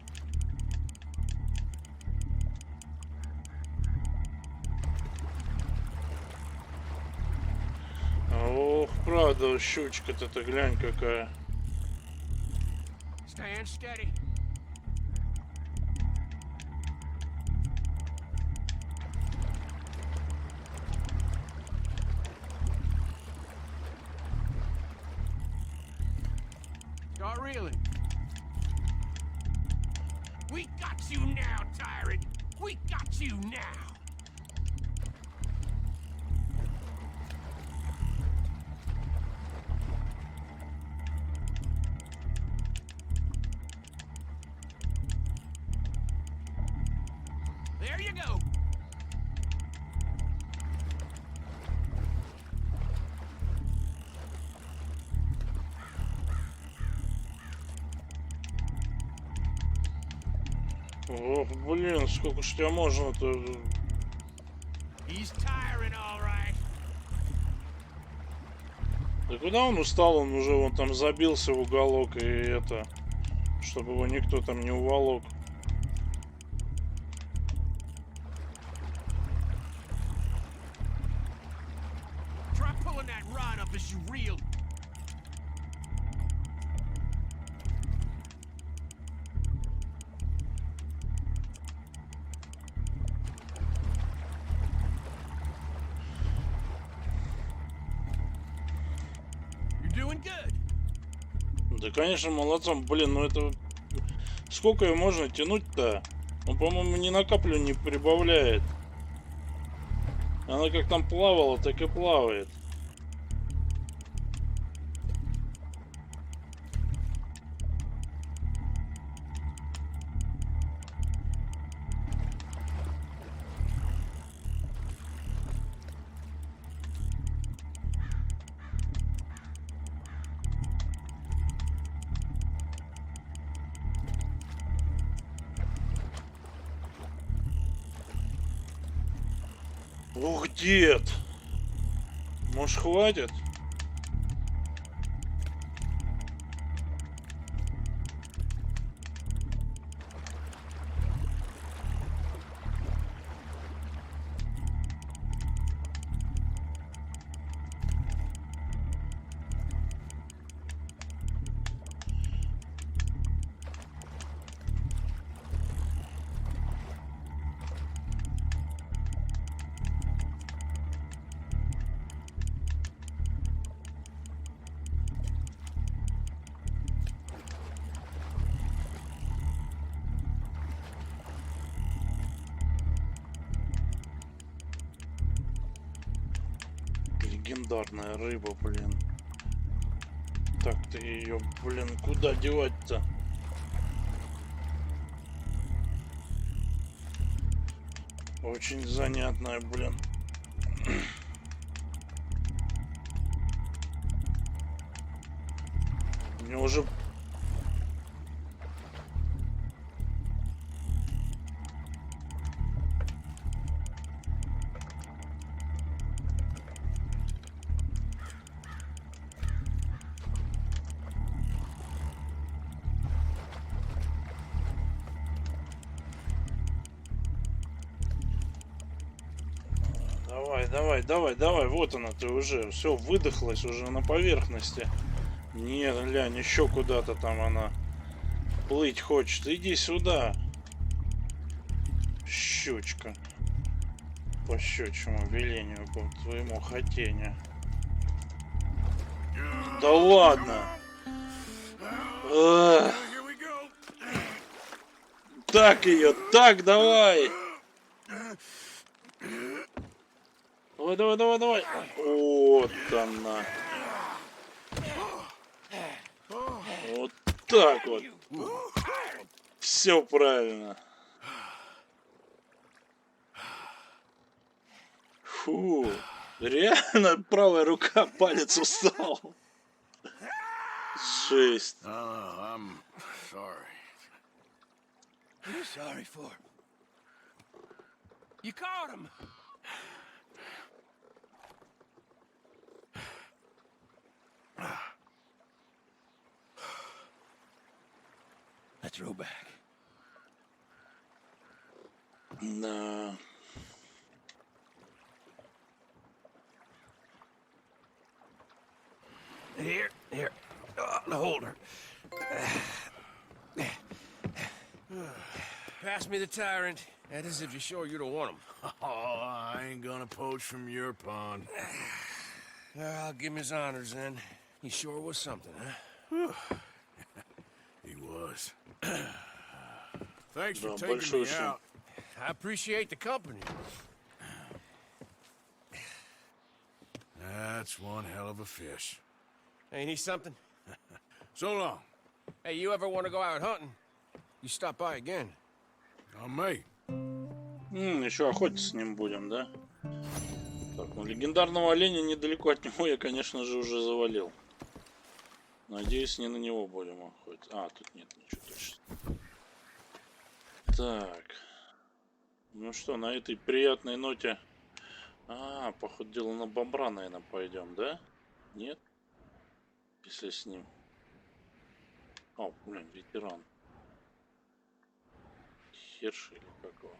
Speaker 1: Ох, правда, щучка-то, ты глянь какая.
Speaker 10: Stand steady. reeling. We got you now, tyrant. We got you now. There you go.
Speaker 1: Ох, блин, сколько ж тебя можно-то?
Speaker 10: He's tiring, all right.
Speaker 1: Да куда он устал? Он уже вон там забился в уголок и это, чтобы его никто там не уволок.
Speaker 10: Try pulling that rod up as you reel. You're doing good.
Speaker 1: Да, конечно, молодцом. Блин, ну это... Сколько ее можно тянуть-то? Он, по-моему, ни на каплю не прибавляет. Она как там плавала, так и плавает. Ух, дед! Может, хватит? Легендарная рыба, блин. Так ты ее, блин, куда девать-то? Очень занятная, блин. Мне уже... Давай, вот она, ты уже, все, выдохлась уже на поверхности. Нет, глянь, еще куда-то там она плыть хочет. Иди сюда. Щучка. По щучьему велению, по твоему хотению. Да ладно. Так ее, так, давай. Давай. Вот она. Вот так вот. Все правильно. Фу. Реально правая рука, палец устал. Жесть.
Speaker 3: I'm sorry.
Speaker 10: What are you sorry for? You caught him. Let's row back.
Speaker 1: Да.
Speaker 10: Here. The holder. Pass me the tyrant. That is if you're sure you don't want him.
Speaker 3: Oh, I ain't gonna poach from your pond.
Speaker 10: I'll give him his honors then. He sure was something, huh?
Speaker 3: was. Thanks
Speaker 1: Да,
Speaker 3: for taking
Speaker 1: большой
Speaker 3: me
Speaker 1: шум.
Speaker 3: out. I appreciate the company. That's one hell of a fish.
Speaker 10: Ain't he something?
Speaker 3: So long.
Speaker 10: Hey, you ever want to go out hunting? You stop by again.
Speaker 3: I may.
Speaker 1: Еще охотиться с ним будем, да? Так, ну легендарного оленя недалеко от него я, конечно же, уже завалил. Надеюсь, не на него будем охотиться. А, тут нет ничего точно. Так. Ну что, на этой приятной ноте... по ходу дела на бомбра, наверное, пойдем, да? Нет? Если с ним... О, блин, ветеран. Херши или какого?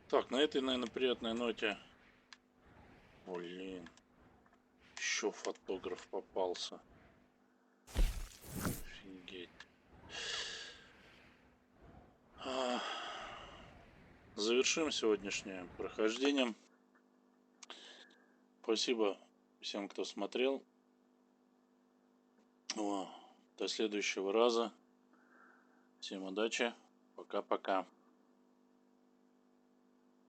Speaker 1: Так, на этой, наверное, приятной ноте... Блин. Еще фотограф попался. Офигеть. Завершим сегодняшнее прохождение. Спасибо всем, кто смотрел. До следующего раза. Всем удачи. Пока-пока.